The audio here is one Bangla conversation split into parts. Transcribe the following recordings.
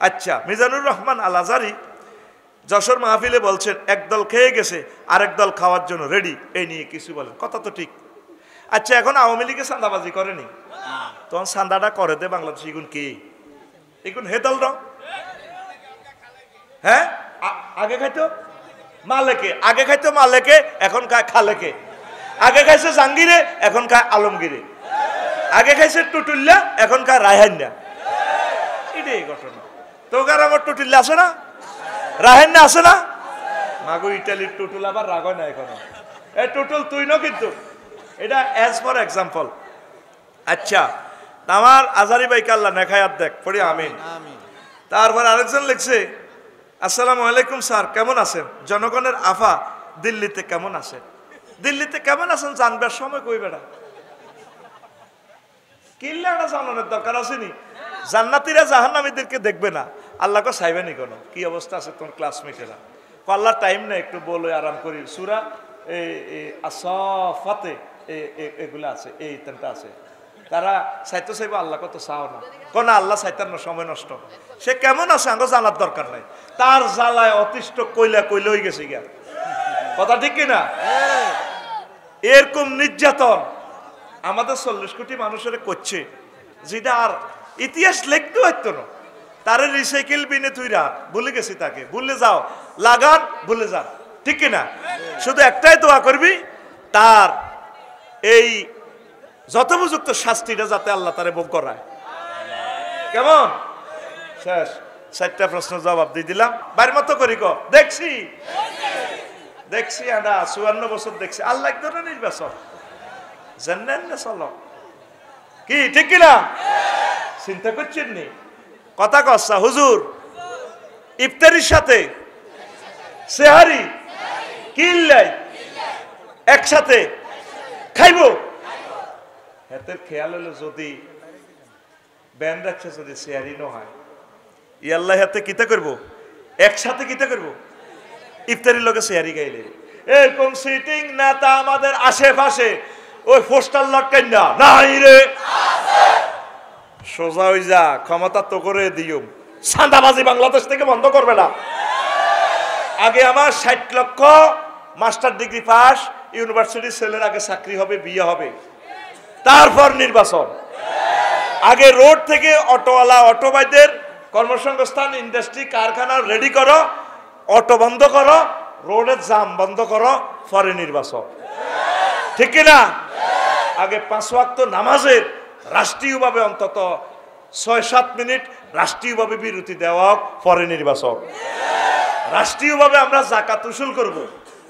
আচ্ছা, মিজানুর রহমান আল আজারি যশোর মাহফিলে বলছেন একদল খেয়ে গেছে আরেক দল খাওয়ার জন্য রেডি, এই নিয়ে কিছু বলেন, কথা তো ঠিক। আচ্ছা, এখন আওয়ামী লীগে চাঁদাবাজি করেনি, তখন চাঁদাটা করে দে বাংলাদেশ, এগুন কি এগুন হে দল রং? হ্যাঁ, আগে খাইতো মালেকে, আগে খাইতো মালেকে, এখন খায় খালেকে। আগে খাইছে জাহাঙ্গীরে, এখন খায় আলমগীরে। আগে খাইছে টুটুল্লা, এখন খায় রায়হান্না। এটাই ঘটনা। তোকার আমার টুটুল্লা আছে না, রায়হান্না আছে না? মাগো ইটালির টুটুল আবার রাগ হয় না এখনো। এই টুটুল তুই ন, কিন্তু এটা অ্যাজ ফর এক্সাম্পল। আচ্ছা, আমার আজারি ভাই কাল্লা নেখায়াত দেখ পড়ি আমিন। তারপর আরেকজন লিখছে, আসসালামু আলাইকুম স্যার, কেমন আছেন? জনগণের আফা, দিল্লিতে কেমন আছেন? দিল্লিতে কেমন আছেন জানবার সময় কই বেড়া, কিল্লাটা জানানোর দরকার আসেনি? জান্নাতীরা জাহান্নামীদেরকে দেখবে না, আল্লাহকে চাইবেনি কোনো কি অবস্থা আছে তোমার ক্লাসমেটেরা? আল্লাহ টাইম নেই, একটু বলে আরাম করি। সূরা আসফাতে এগুলো আছে, এই তিনটা আছে। তারা চাইতে চাইবো, আল্লাহ কত চাও না, কোন আল্লাহ চাইতার না, সময় নষ্ট। সে কেমন আছে আঙ্গ জানার দরকার নাই, তার জ্বালায় অতিষ্ঠ কইলা কইলে হয়ে গেছে গিয়া। কথা ঠিক কিনা? এরকম নির্যাতন আমাদের 40 কোটি মানুষের করছে, যেটা আর ইতিহাস লিখতে হইতো না। তারে রিসাইকেল বিনে তুই রাখ, ভুলে গেছি তাকে, ভুলে যাও, লাগান ভুলে যা, ঠিক কিনা? শুধু একটাই দোয়া করবি, তার এই যথোপযুক্ত শাস্তিটা যাতে আল্লাহ তারে ভোগ করায়। কেমন? শেষ। 4টা প্রশ্ন জবাব দিয়ে দিলাম, বাড়ির মতো করি ক। দেখছি দেখছি আমরা 54 বছর দেখছি, আল্লাহ এক ধরনের নির্বাচন জানেন না, চলো কি ঠিক কিনা? চিন্তা করছেন নি? কথা কচ্ছা হুজুর, ইফতারির সাথে সেহারি কিল্লাই একসাথে খাইব, হাতের খেয়াল হলো যদি ব্যান রাখছে, যদি সেহারি ন হয়, ইয়াল্লাহ হাতে কিতা করব, একসাথে কিতা করব, ইফতারির লোকে সেহারি গাইলে। এরকম সিটিং নেতা আমাদের আশেপাশে ওই পোস্টার লটকাই না নাই রে, সোজা হই যা, ক্ষমতা তো করে দিও, চাঁদাবাজি বাংলাদেশ থেকে বন্ধ করবে না। আগে আমার 60 লক্ষ মাস্টার ডিগ্রি পাস ইউনিভার্সিটির ছেলের আগে চাকরি হবে, বিয়ে হবে, তারপর নির্বাচন। আগে রোড থেকে অটোওয়ালা, অটোবাইদের কর্মসংস্থান, ইন্ডাস্ট্রি, কারখানা রেডি করো, অটো বন্ধ করো, রোডের জাম বন্ধ করো, পরে নির্বাচন, ঠিক কিনা? আগে 5 ওয়াক্ত নামাজের রাষ্ট্রীয়ভাবে অন্তত 6-7 মিনিট রাষ্ট্রীয়ভাবে বিরতি দেওয়া, পরে নির্বাচন। রাষ্ট্রীয়ভাবে আমরা জাকাত উসুল করব,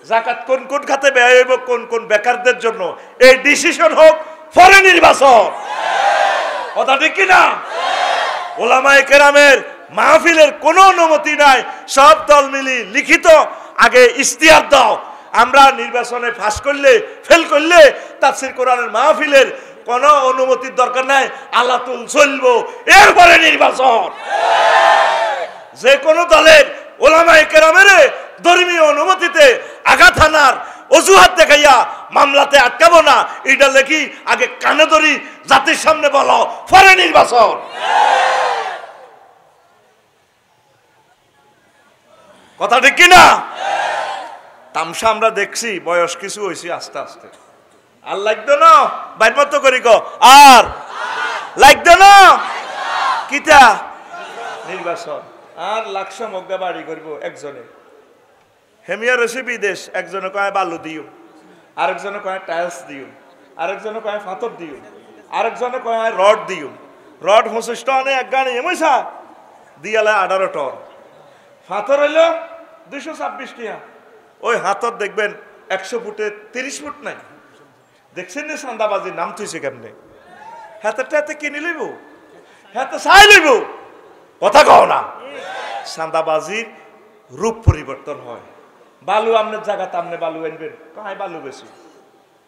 জাকাত কোন কোন খাতে ব্যয় হইব, কোন কোন বেকারদের জন্য, এই ডিসিশন হোক, পরে নির্বাচন। কথা ঠিক কিনা? ওলামায়ে কেরামের মাহফিলের কোনো অনুমতি নাই, সব দল মিলি লিখিত আগে ইশতিহার দাও, আমরা নির্বাচনে পাস করলে ফেল করলে তাফসীর কোরআনের মাহফিলের কোনো অনুমতির দরকার নাই, আলাতুল চলবো, এরপরে নির্বাচন। যে কোনো দলের ওলামায়ে কেরামের ধর্মীয় অনুমতিতে আঘাত হানার অজুহাত দেখাইয়া মামলাতে আটকাবো না, এটা লেখি আগে কানে ধরি, জাতির সামনে বলো, পরে নির্বাচন। কথা ঠিক কিনা? তামসা আমরা দেখছি, বয়স কিছু হয়েছি, আস্তে আস্তে আর লাগতো না, বাইর মতো করি ক, আর লাগতো না কিতা নির্বাচন। আর লাকশা মগ্গা বাড়ি করব একজনে, হেমিয়া রসি বিদেশ, একজনে কয় বালু দিও, আরেকজনে কয় টাইলস দিও, আরেকজনে কয় ফাতর দিও, আরেকজনে কয় রড দিও। রড 25 টনে এক গাড়ি এমসা দিয়ালে 18 টন, ফাতর হইল 226 টিয়া। ওই হাতর দেখবেন 100 ফুটে 30 ফুট নাই। দেখছেন না চাঁদাবাজির নাম থইছে কেমনে? হাতেরটা হাতে কিনে লইব, হাতে চাই লইব, কথা কও না। চাঁদাবাজির রূপ পরিবর্তন হয়। বালু আমনের জায়গাতে আমনে বালু আনবেন, কায় বালু বেশি,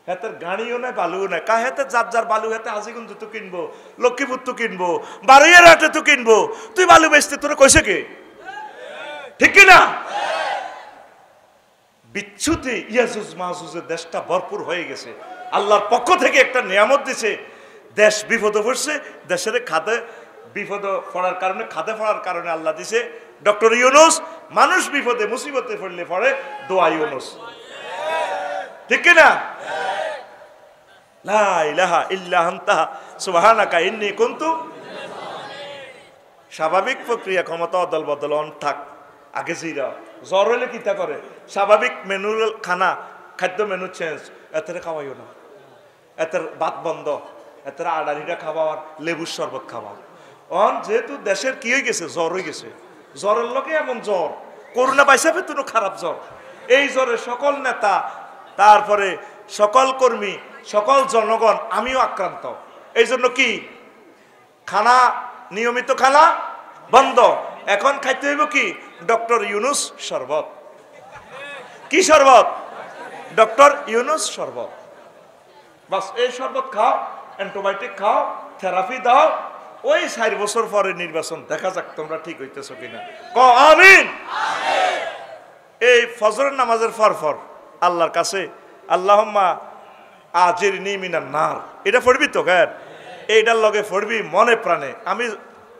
হাতের গাড়িও নাই, বালুও নাই, কায় হাতে যার যার বালু, হাতে হাজিগঞ্জ তো কিনবো, লক্ষ্মীপুর তো কিনবো, বারুইয়ার হাটে তো কিনবো, তুই বালু বেচতে তোরা কইছে কে? ঠিক কিনা? বিচ্ছুতে ইয়াজুজ মাহুজের দেশটা ভরপুর হয়ে গেছে, আল্লাহর পক্ষ থেকে একটা নিয়ামত দিছে, দেশ বিপদে পড়ছে, দেশের খাতে বিপদ পড়ার কারণে, খাদে পড়ার কারণে আল্লাহ দিছে ডক্টর ইউনুস। মানুষ বিপদে মুসিবতে পড়লে পড়ে দোয়া ইউনুস, ঠিক কিনা? লা ইলাহা ইল্লা আনতা সুবহানাকা ইন্নী কুনতু। স্বাভাবিক প্রক্রিয়া, ক্ষমতা অদল বদল থাক আগে জিরা। জ্বর হলে কিতা করে? স্বাভাবিক মেনু খানা, খাদ্য মেনু চেঞ্জ, এতে খাওয়াইও না, এতে ভাত বন্ধ, এতে আড়াড়িটা খাওয়ার, লেবুর শরবত খাওয়া। যেহেতু দেশের কি হয়ে গেছে, জ্বর হয়ে গেছে, জ্বরের লোকে এমন জ্বর, করোনা পাইসা ফেতুনো খারাপ জ্বর। এই জ্বরে সকল নেতা, তারপরে সকল কর্মী, সকল জনগণ, আমিও আক্রান্ত। এই জন্য কি খানা, নিয়মিত খানা বন্ধ। এখন খাইতে হইব কি? ডক্টর ইউনুস শরবত। কি শরবত? ডক্টর ইউনুস শরবত। বাস এই শরবত খাও, অ্যান্টিবায়োটিক খাও, থেরাপি দাও। ওই 4 বছর পরে নির্বাচন, দেখা যাক তোমরা ঠিক হইতেছো কিনা। ক আমিন। এই ফজরের নামাজের পর আল্লাহর কাছে আল্লাহুম্মা আজিরনি মিনান নার, এটা পড়বি তো গায়ের, এইটার লগে পড়বি মনে প্রাণে। আমি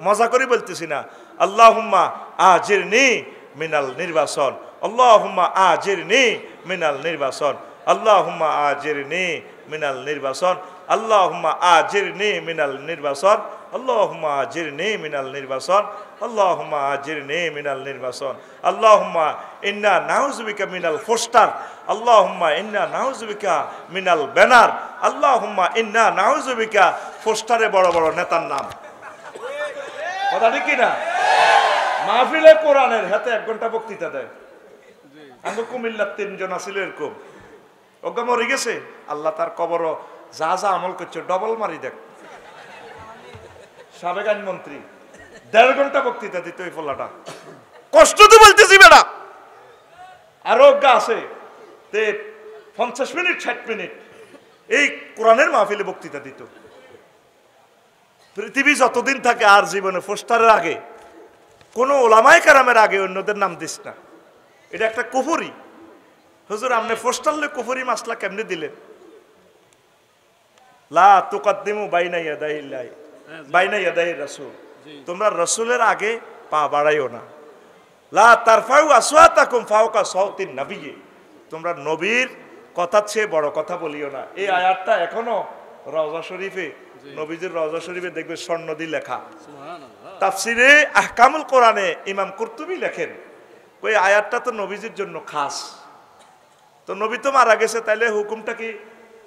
মজা করে বলতেছি না। আল্লাহুম্মা আজিরনি মিনাল নির্বাচন, আল্লাহুম্মা আজিরনি মিনাল নির্বাচন, আল্লাহুম্মা আজিরনি মিনাল নির্বাচন, আল্লাহুম্মা আজিরনি মিনাল নির্বাচন, আল্লাহুম্মা আজিরনি মিনাল নির্বাচন, আল্লাহুম্মা আজিরনি মিনাল নির্বাচন, আল্লাহুম্মা ইন্না নাউযুবিকা মিনাল ফুস্তার, আল্লাহুম্মা ইন্না নাউযুবিকা মিনাল ব্যানার, আল্লাহুম্মা ইন্না নাউযুবিকা। ফুস্তারে বড় বড় নেতার নাম, কথা ঠিক কিনা? মাহফিলে কোরআনের হাতে 1 ঘন্টা বক্তৃতা দেয়। আমি কুমিল্লার 3 জন আছিল এরকম, ওগা মরে গেছে, আল্লাহ তার কবর যা যা আমল করছে ডবল মারি দেখ। সাবেক আইনমন্ত্রী 1.5 ঘন্টা বক্তৃতা দিত এই ফলাটা, কষ্ট তো বলতেছি বেটা। আরো ওগা আছে 50 মিনিট 60 মিনিট এই কোরআনের মাহফিলে বক্তৃতা দিত। পৃথিবী যতদিন থাকে আর জীবনে পোস্টারের আগে কোন ওলামায়ে কেরামের আগে অন্যদের নাম দিস না, এটা একটা কুফরি। হুজুর আপনি পোস্টার লে কুফরি মাসলা কেমনে দিলেন? লা তুকাদ্দিমু বাইনা ইয়াদাইল্লাহি বাইনা ইয়াদাইর রাসূল, তোমরা রাসূলের আগে পা বাড়াইও না। লা তারফাউ আসওয়াতাকুম ফাওকা সাওতিন নবী, তোমরা নবীর কথা চেয়ে বড় কথা বলিও না। এই আয়াতটা এখনো রওজা শরীফে, নবীজির রওজা শরীফে দেখবে স্বর্ণ দিয়ে লেখা। তাফসিরে আহকামুল কোরআনে ইমাম কুরতুবী লেখেন, ওই আয়াতটা তো নবীজির জন্য খাস। তো নবী তো মারা গেছে, তাইলে হুকুমটা কি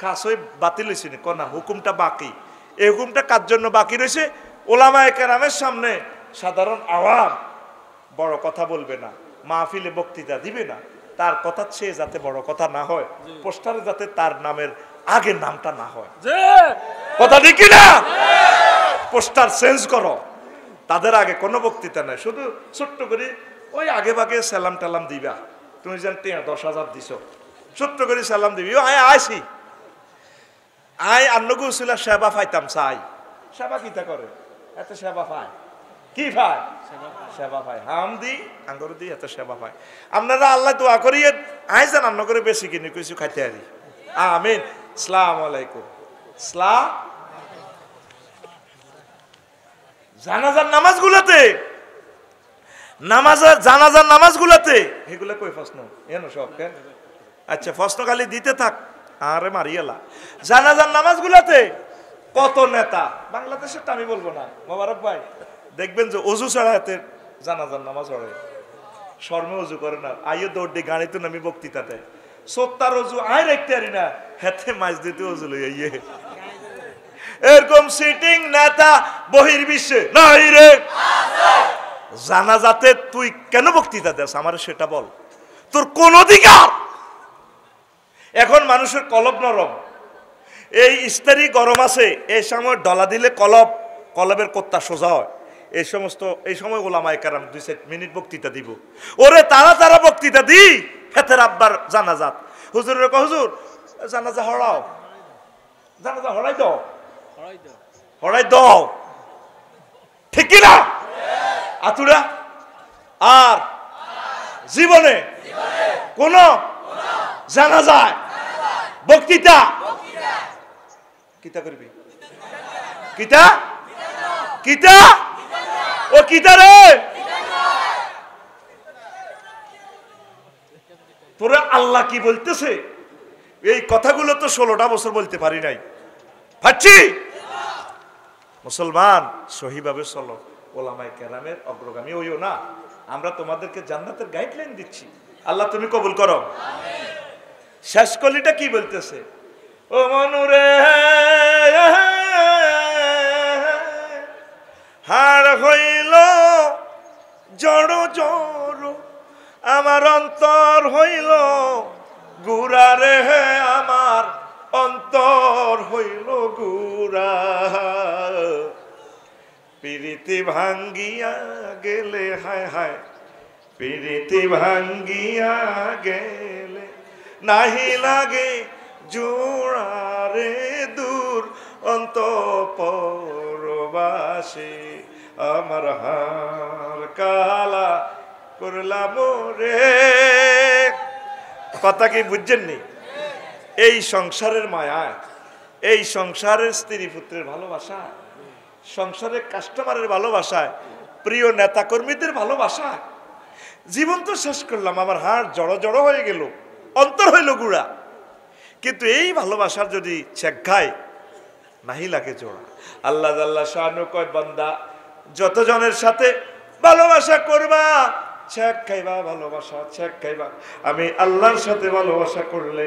খাস হয়ে বাতিল হয়েছে না? না, হুকুমটা বাকি। এই হুকুমটা কার জন্য বাকি রয়েছে? ওলামায়ে কেরামের সামনে সাধারণ আওয়াম বড় কথা বলবে না, মাহফিলে বক্তৃতা দিবে না, তার কথা চেয়ে যাতে বড় কথা না হয়, পোস্টারে যাতে তার নামের আগে নামটা না হয়। কথা ঠিক না? পোস্টার চেঞ্জ করো, তাদের আগে কোনো বক্তৃতা নাই, শুধু ছোট্ট করে ওই আগে ভাগে সালাম টালাম দিবা। তুমি যেন 10,000 দিছ, ছোট্ট করে সালাম দিবি, আইসি আয় আন্নগু ছিল সেবা পাইতাম চাই। সেবা কিতা করে? এত সেবা পায় কি পায়? সেবা পায়, হাম দি আঙ্গর দি এত সেবা পায়। আপনারা আল্লাহ দোয়া করিয়ে আয় যান আন্ন করে বেশি কিনে কিছু খাইতে পারি। আমিন। আসসালামু আলাইকুম। সালাম। জানাজার নামাজগুলোতে, জানাজার নামাজগুলোতে এগুলো কই প্রশ্ন এন সব কেন? আচ্ছা প্রশ্ন খালি দিতে থাক, আরে মারিয়ালা। জানাজার নামাজগুলোতে কত নেতা, বাংলাদেশেরটা আমি বলবো না, মোবারক ভাই দেখবেন যে অজু ছাড়া হাতে জানাজার নামাজ পড়ে, শর্মে অজু করে না, আইয়ে দৌড় দিয়ে গাড়ি তো নামি বক্তৃতা দেয়, সত্তার অজু আয় রাখতে পারি না, হাতে মাছ দিতে অজু লইয়া ইয়ে এরকম সিটিং নেতা বহির্বিশ্বে নাই রে। জানাজাতে তুই কেন বক্তৃতা দেস আমার সেটা বল, তোর কোন অধিকার? এখন মানুষের কলব নরম, এই ইস্তারি গরম আছে, এই সময় ডলা দিলে কলবের কোত্তা সোজা হয়। এই সময় ওলামায়ে কেরাম 2 মিনিট বক্তৃতা দিব, ওরে তারা বক্তৃতা দি হেতের আব্বার জানাজাত। হুজুরের কয় হুজুর জানাজা হড়াও, জানাজা হড়াই দাও, ঠিক কিনা? আতুরা আর জীবনে কোন জানাজায় বক্তৃতা কিতা করবি? কিতা ও কি তারে তোরা আল্লাহ কি বলতেছে এই কথাগুলো তো 16টা বছর বলতে পারি নাই পাচ্ছি মুসলমান সহিভাবে চলো ওলামায়ে কেরামের অগ্রগামী হইও না আমরা তোমাদেরকে জান্নাতের গাইডলাইন দিচ্ছি আল্লাহ তুমি কবুল করো আমিন শেষ কলিটা কি বলতেছে ও মনুরে হাড় হইল জড় জড় আমার অন্তর হইল গুড়া রে আমার অন্তর হইল গুড়া প্রীতি ভাঙ্গিয়া গেলে হায় হায় প্রীতি ভাঙ্গিয়া গেলে নাহি লাগে জোড়ারে দূর অন্তঃপরবাসী আমার হার কালা করলাম রে কথা কি বুঝছেননি এই সংসারের মায়া এই সংসারের স্ত্রী পুত্রের ভালোবাসা সংসারের কাস্টমারের ভালোবাসায় প্রিয় নেতা কর্মীদের ভালোবাসা জীবন তো শেষ করলাম আমার হাড় জড়ো জড়ো হয়ে গেল অন্তর হইল গুড়া কিন্তু এই ভালোবাসার যদি ছেক খায় নাহি লাগে জোড়া আল্লাহ আল্লাহ শানু কয় বান্দা যতজনের সাথে ভালোবাসা করবা ছেক খাইবা ভালোবাসা ছেক খাইবা আমি আল্লাহর সাথে ভালোবাসা করলে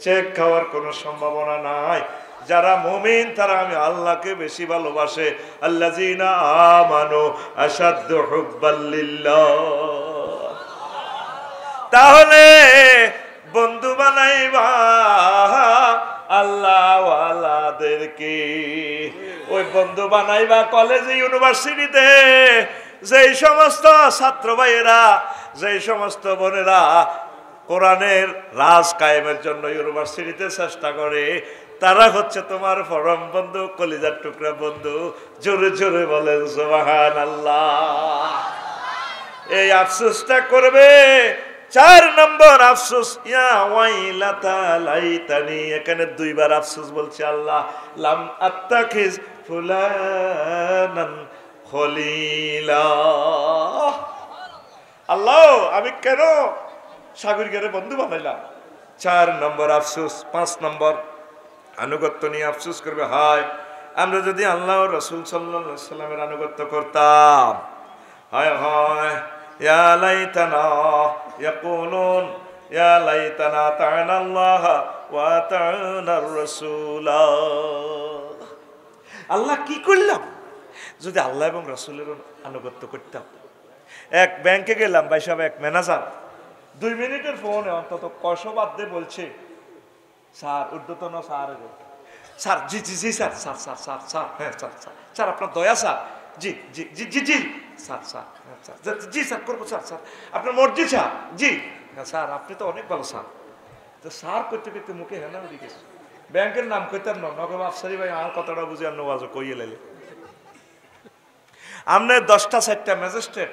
ছেক খাওয়ার কোনো সম্ভাবনা নাই যারা মুমিন তারা আমি আল্লাহকে বেশি ভালোবাসে আল্লাযিনা আমানু আশাদ্দু হুব্বাল লিল্লাহ তাহলে বন্ধু বানাইবা আল্লাহ ওয়ালাদেরকে ওই বন্ধু বানাইবা কলেজে ইউনিভার্সিটিতে যেই সমস্ত ছাত্র ভাইয়েরা যেই সমস্ত বোনেরা কোরআনের রাজ কায়েমের জন্য ইউনিভার্সিটিতে চেষ্টা করে তারা হচ্ছে তোমার পরম বন্ধু কলিজার টুকরা বন্ধু জোরে জোরে বলেন সুবহানাল্লাহ এই আফসোসটা করবে 4 নম্বর আফসোস ইয়া ওয়াইলাতা লাইতানি এখানে 2 বার আফসোস বলছে আল্লাহ লাম আত্তাখিজ ফুলানান খলিলা আল্লাহ আমি কেন সাগরীকে বন্ধু বানাইলাম 4 নম্বর আফসোস 5 নম্বর আনুগত্য নিয়ে আফসোস করবে হায় আমরা যদি আল্লাহ ও রাসূল সাল্লাল্লাহু আলাইহি সাল্লামের আনুগত্য করতাম হায় হায় ইয়া লাইতানা ইয়াকুলুন ইয়া লাইতানা তা'আনা আল্লাহ ওয়া তা'আনা আর-রাসূল আল্লাহ কি করলাম যদি আল্লাহ এবং রাসূলের আনুগত্য করতাম এক ব্যাংকে গেলাম ভাই সাহেব এক ম্যানেজার 2 মিনিটের ফোনে অন্তত কয়শো বাদ দিয়ে বলছে স্যার ঊর্ধ্বতন স্যার স্যার জি জি জি sir sir sir sir sir হ্যাঁ স্যার স্যার স্যার আপনার দয়া স্যার জি জি জি জি জি স্যার স্যার হ্যাঁ স্যার জি স্যার করবো স্যার স্যার আপনার মর্জি স্যার জি হ্যাঁ স্যার আপনি তো অনেক ভালো স্যার তো স্যার করতে করতে মুখে হেনা উঠে গেছে ব্যাংকের নাম কইতাম না নগর আফসারি ভাই আমার কথাটা বুঝে আর নবাজ কইয়ে লাইলে আপনি 10টা 4টা ম্যাজিস্ট্রেট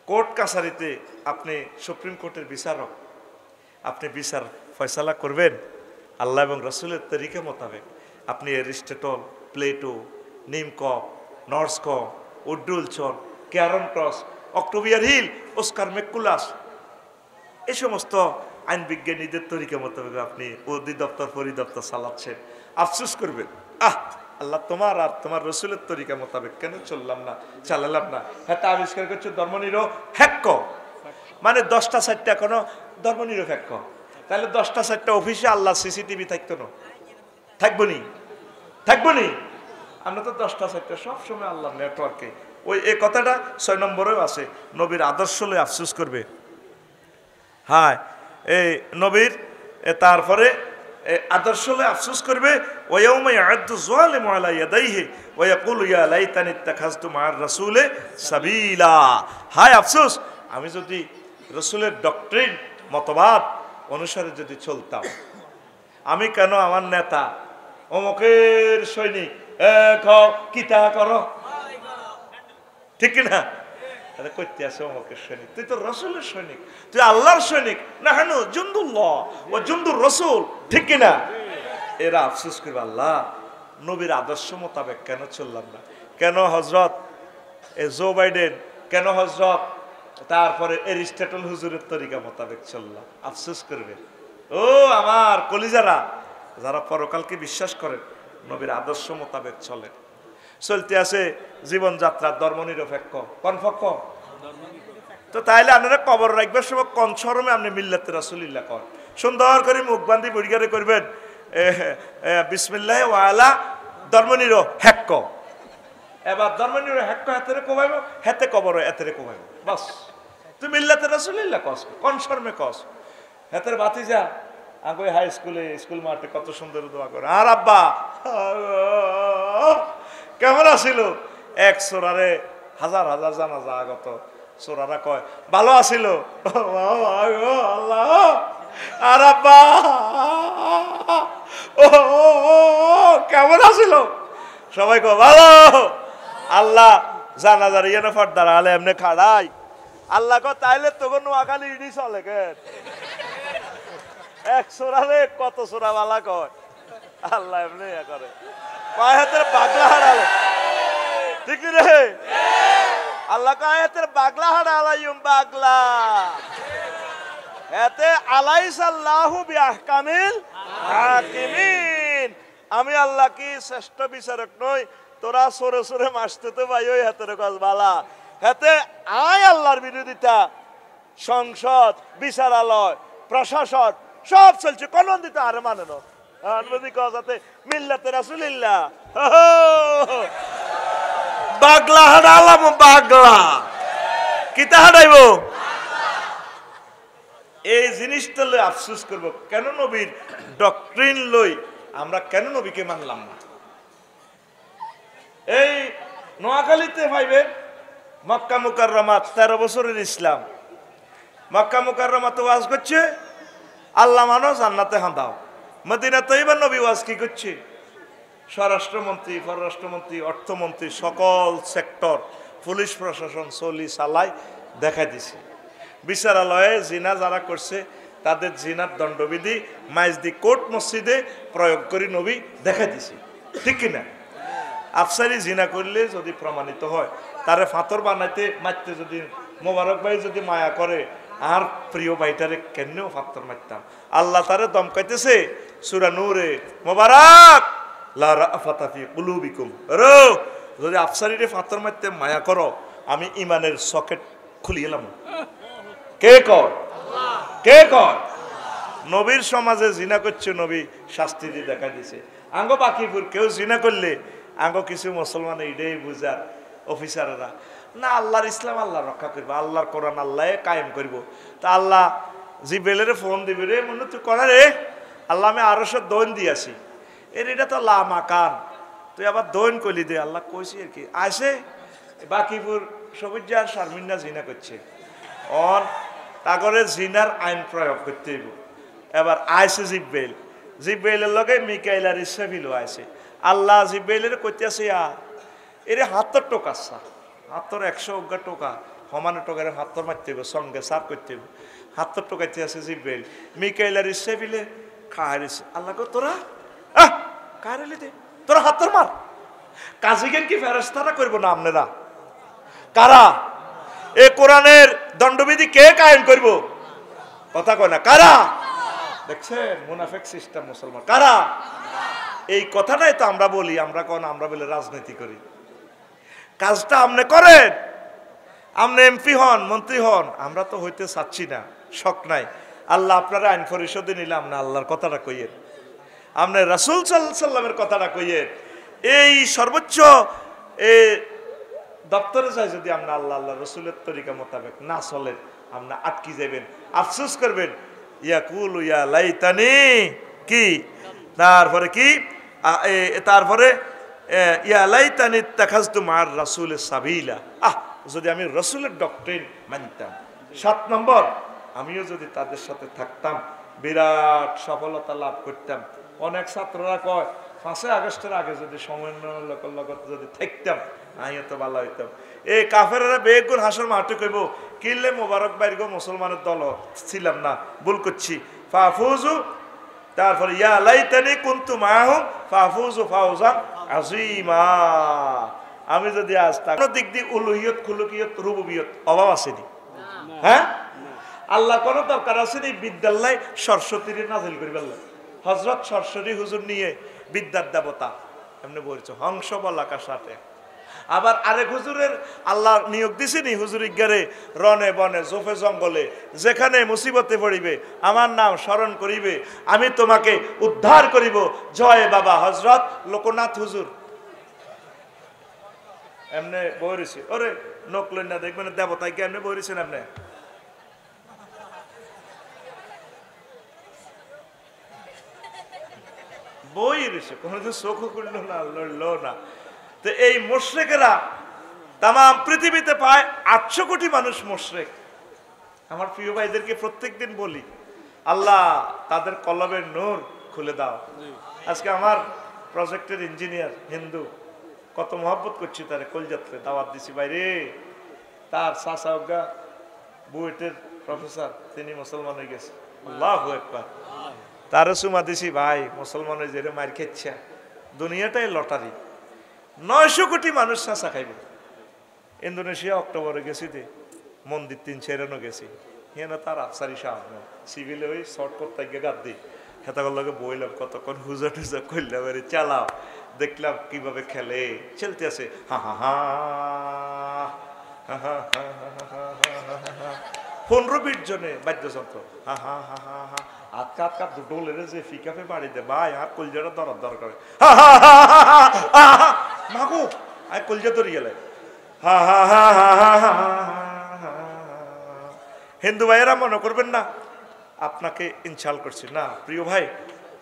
কোর্ট কাছারিতে আপনি সুপ্রিম কোর্টের বিচারক আপনি বিচার ফয়সালা করবেন আল্লাহ এবং রাসূলের তরিকা মোতাবেক আপনি এরিস্টটল প্লেটো নিমকক নর্সকম উড্ডুলচন ক্যারন ক্রস অক্টোবিয়ার হিল অস্কার ম্যাকুলাস এই সমস্ত আইন বিজ্ঞানীদের তরিকা মোতাবেক আপনি অধিদপ্তর পরিদপ্তর চালাচ্ছেন আফসোস করবেন আল্লাহ তোমার আর তোমার রসুলের তরিকা মোতাবেক কেন চললাম না চালালাম না হ্যাঁ আবিষ্কার করছো ধর্মনিরপেক্ষ মানে 10টা 4টা কোনো ধর্মনিরপেক্ষ তাহলে 10টা 4টা অফিসে আল্লাহ সিসিটিভি থাকতো না থাকবো নি আমরা তো 10টা 4টা সবসময় আল্লাহ নেটওয়ার্কে ওই এই কথাটা 6 নম্বরেও আছে নবীর আদর্শ লয়ে আফসোস করবে হ্যাঁ এই নবীর তারপরে আদর্শ লয়ে আফসোস করবে ওয়ায়াউমা ইয়া'আদ্দু যালিমু আলা ইয়াদাইহি ওয়া ইয়াকুলু ইয়া লাইতানি ইত্তাখাযতু মা'আর রাসূলি সাবিলা হায় আফসোস আমি যদি রাসূলের ডক্ট্রিন মতবাদ অনুসারে যদি চলতাম আমি কেন আমার নেতা অমুকের সৈনিক কিতা করো ঠিক না করতে আসে অমুকের সৈনিক তুই তো রসুলের সৈনিক তুই আল্লাহর সৈনিক না হেন জুন্দুল্লাহ ও জুন্দুর রসুল ঠিক কিনা এরা আফসোস করবে আল্লাহ নবীর আদর্শ মোতাবেক কেন চললাম না কেন হজরত জো বাইডেন কেন হজরত, তারপরে এরিস্টটল হুজুরের তরিকা মোতাবেক চললাম। আফসোস করবে ও আমার কলিজারা, যারা পরকালকে বিশ্বাস করেন, নবীর আদর্শ মোতাবেক চলে। চলতে আছে জীবনযাত্রার ধর্মনিরপেক্ষ কনফক্ষ। তো তাইলে আপনারা কবর রাখবার সময় কোন শরমে আপনি মিল্লাতে রাসূলুল্লাহ কর, সুন্দর করে মুখ বান্ধি বুড়িগারে করবেন বিসমিল্লাহ ওয়ালা ধর্মনিরপেক্ষ। এবার ধর্মনিরপেক্ষ হেক্ক হাতেরে কমাইব, হেতে কবর এতেরে কমাইব, বাস। তুই মিল্লাতে রাসূলুল্লাহ কস, কোন শরমে কস। হেতের বাতিজা আগে হাই স্কুলে স্কুল মাঠে কত সুন্দর দোয়া করে, আর আব্বা কেমন আছিল। এক সোরারে হাজার হাজার জানাজা আগত, সোরারা কয় ভালো আছিল আল্লাহ, আর আব্বা ও কেমন আছিল, সবাই কয় ভালো। আল্লাহ জানাজার ইয়েনে ফর্দার আলে এমনি খাড়াই, আল্লাহ কয় তাইলে তখন নোয়াখালী ইডি চলে কেন, এক সোরারে কত সোরা বালা কয়, আল্লাহ এমনি করে কয় হাতের বাগলা হারালে, ঠিক রে, আল্লাহ কয় হাতের বাগলা হারালাইম বাগলা, এতে আলাইসাল্লাহু বিআহকামিল হাকিমিন, আমি আল্লাহ কি শ্রেষ্ঠ বিচারক নই, তোরা সরে সরে মাসতে তো ভাই ওই হাতের কাজ বালা, হাতে আয় আল্লাহর বিরোধিতা, সংসদ বিচারালয় প্রশাসন সব চলছে, কোন দিত আরে মানে না কাজে মিল্লাতে রাসূলুল্লাহ বাগলা হারালাম, বাগলা কিতা হারাইব, এই জিনিসটা লই আফসোস করব, কেন নবীর ডক্ট্রিন লই আমরা কেন নবীকে মানলাম না। এই নোয়াখালীতে পাইবে মক্কা মুকাররমা 13 বছরের ইসলাম, মক্কা মুকাররমাতে ওয়াজ করছে আল্লাহ মানো জান্নাতে হাঁদাও, মদিনাতে এবার নবী ওয়াজ কি করছে, স্বরাষ্ট্রমন্ত্রী পররাষ্ট্রমন্ত্রী অর্থমন্ত্রী সকল সেক্টর পুলিশ প্রশাসন চলি চালাই দেখা দিছে, বিচারালয়ে জিনা যারা করছে তাদের জিনার দণ্ডবিধি মাইজদি কোর্ট মসজিদে প্রয়োগ করে নবী দেখা দিছে, ঠিক কিনা। আফসারি জিনা করলে যদি প্রমাণিত হয়, তারে ফাতর বানাইতে মারতে যদি মোবারক ভাই যদি মায়া করে, আর প্রিয় ভাইটারে কেনও ফাতর মারতাম, আল্লাহ তারে দমকাইতেছে সূরা নূরে, মোবারক লা রাফাতা ফি কুলুবিকুম, রো যদি আফসারিরে ফাতর মারতে মায়া করো, আমি ইমানের সকেট খুলিলাম। কে কয়? কে কয়? নবীর সমাজে জিনা করছে, নবী শাস্তি দিয়ে দেখা দিছে। আঙ্গ বাকিপুর কেউ জিনা করলে আঙ্গ কিছু মুসলমান এইটাই বুঝার অফিসাররা, না আল্লাহর ইসলাম আল্লাহ রক্ষা করবো, আল্লাহর কোরআন আল্লাহ কায়েম করব। তা আল্লাহ জিবেলের ফোন দিবে, রে মনে তুই করা রে, আল্লাহ আমি আরো সব দৈন দিয়েছি, এটা তো লামা কান, তুই আবার দৈন কলি দে, আল্লাহ কইছি আর কি। আসে বাকিপুর সবুজ শারমিনা জিনা করছে, অন তারপরে জিনার আইন প্রয়োগ করতে হইব। এবার আইসে জিব্বেল, জিব্বেলের লগে মিকাইল আর ইসরাফিলও আইসে, আল্লাহ জিব্বেলের কইতেছে এরে ৭০ টোকা, হাত্তর 100 টোকা সমানে টোকার হাত্তর মারতে হইব, সঙ্গে সার করতে হইব, ৭০ টোকাইতে আছে জিব্বেল, মিকাইল আর ইসরাফিলে খাহারিছে, আল্লাহ কো তোরা কাহারিলি দে, তোরা হাত্তর মার, কাজীগেন কি ফেরেশতারা করবো না আপনারা? কারা এ কোরআনের দণ্ডবিধি কে কায়েম করব? কথা কয় না, কারা? দেখছেন মুনাফিক সিস্টেম মুসলমান, কারা? এই কথাটাই তো আমরা বলি, আমরা কোন আমরা বলে রাজনীতি করি, কাজটা আপনি করেন, আপনি এমপি হন মন্ত্রী হন, আমরা তো হইতে চাচ্ছি না, শখ নাই। আল্লাহ আপনারা আইন পরিষদে নিলাম না, আল্লাহর কথাটা কইয়েন, আপনি রাসূল সাল্লাল্লাহু আলাইহি সাল্লামের কথাটা কইয়েন, এই সর্বোচ্চ দপ্তরে যাই যদি আমরা আল্লাহ আল্লাহ রসুলের তরিকা মোতাবেক না চলেন, আমরা আটকি যাবেন, আফসোস করবেন, ইয়াকুল ইয়া লাইতানি কি, তারপরে কি, তারপরে ইয়া লাইতানি তাখাজতু মার রাসূল সাবিলা, যদি আমি রসুলের ডক্ট্রিন মানতাম। 7 নম্বর, আমিও যদি তাদের সাথে থাকতাম বিরাট সফলতা লাভ করতাম। অনেক ছাত্ররা কয় 5 আগস্টের আগে যদি সমন্বয় লোকের লগত যদি থাকতাম আমিও তো ভালো হইতাম। এই কাফেররা বেগুন হাসর মাঠে কইব কিনলে মোবারক বাইর মুসলমানের দল ছিলাম না, ভুল করছি, ফাফুজু, তারপরে ইয়া লাইতানি কুনতু মাহুম ফাফুজু ফাওজান আযীমা, আমি যদি আজ কোনো দিক দিয়ে উলুহিয়ত খুলুকিয়ত রুবুবিয়ত অভাব আসেনি? হ্যাঁ, আল্লাহ কোনো দরকার আসেনি বিদ্যালয় সরস্বতীর নাজিল করি বলল। হজরত সরস্বতী হুজুর নিয়ে বিদ্যার দেবতা এমনি বলছে হংস বলাকার সাথে। আবার আরেক হুজুরের আল্লাহ নিয়োগ দিছিনি হুজুর ইজ্ঞারে রনে বনে জোফে জঙ্গলে যেখানে মুসিবতে পড়িবে আমার নাম স্মরণ করিবে আমি তোমাকে উদ্ধার করিব, জয় বাবা হজরত লোকনাথ হুজুর। এমনি বইছে ওরে নকলেন না দেখবেন দেবতাকে এমনি বইছেন এমনি। বই রয়েছে কোনোদিন চোখও করলো না, লড়লো না। তো এই মুশরিকেরা তাম পৃথিবীতে প্রায় 800 কোটি মানুষ মুশরিক। আমার প্রিয় ভাইদেরকে প্রত্যেকদিন বলি আল্লাহ তাদের কলবের নূর খুলে দাও। আজকে আমার প্রজেক্টের ইঞ্জিনিয়ার হিন্দু, কত মহব্বত করছি তারে, কলজাত্রে দাওয়াত দিছি বাইরে। তার চাচা অজ্ঞা বুয়েটের প্রফেসর, তিনি মুসলমান হয়ে গেছে। আল্লাহু আকবার। তারও সুমা দিছি ভাই মুসলমানের যে মার খেচ্ছে, দুনিয়াটাই লটারি। 900 কোটি মানুষ চাচা খাইবে। ইন্দোনেশিয়া অক্টোবরে গেছি দে মন্দির 3 গেছি। হেন তার আফসারি সাহেব সিভিলে ওই শর্ট করতে গিয়ে গাদ দিই খেতাগুলোকে বইলাম কতক্ষণ হুজা টুজা করলাম আরে চালাও, দেখলাম কিভাবে খেলে চলতে আছে। হা হা হা 15-20 জনে বাদ্যযন্ত্র হা হা হা হা হা আটকা আটকা দুটো লেরে যে ফিকাফে বাড়ি দে ভাই আর কলজাটা ধরার দরকার। হা হা হা হা হা মাগো আর কলজা ধরে গেলে হা হা হা হা হা। হিন্দু ভাইয়েরা মনে করবেন না আপনাকে ইনশাল করছি না। প্রিয় ভাই,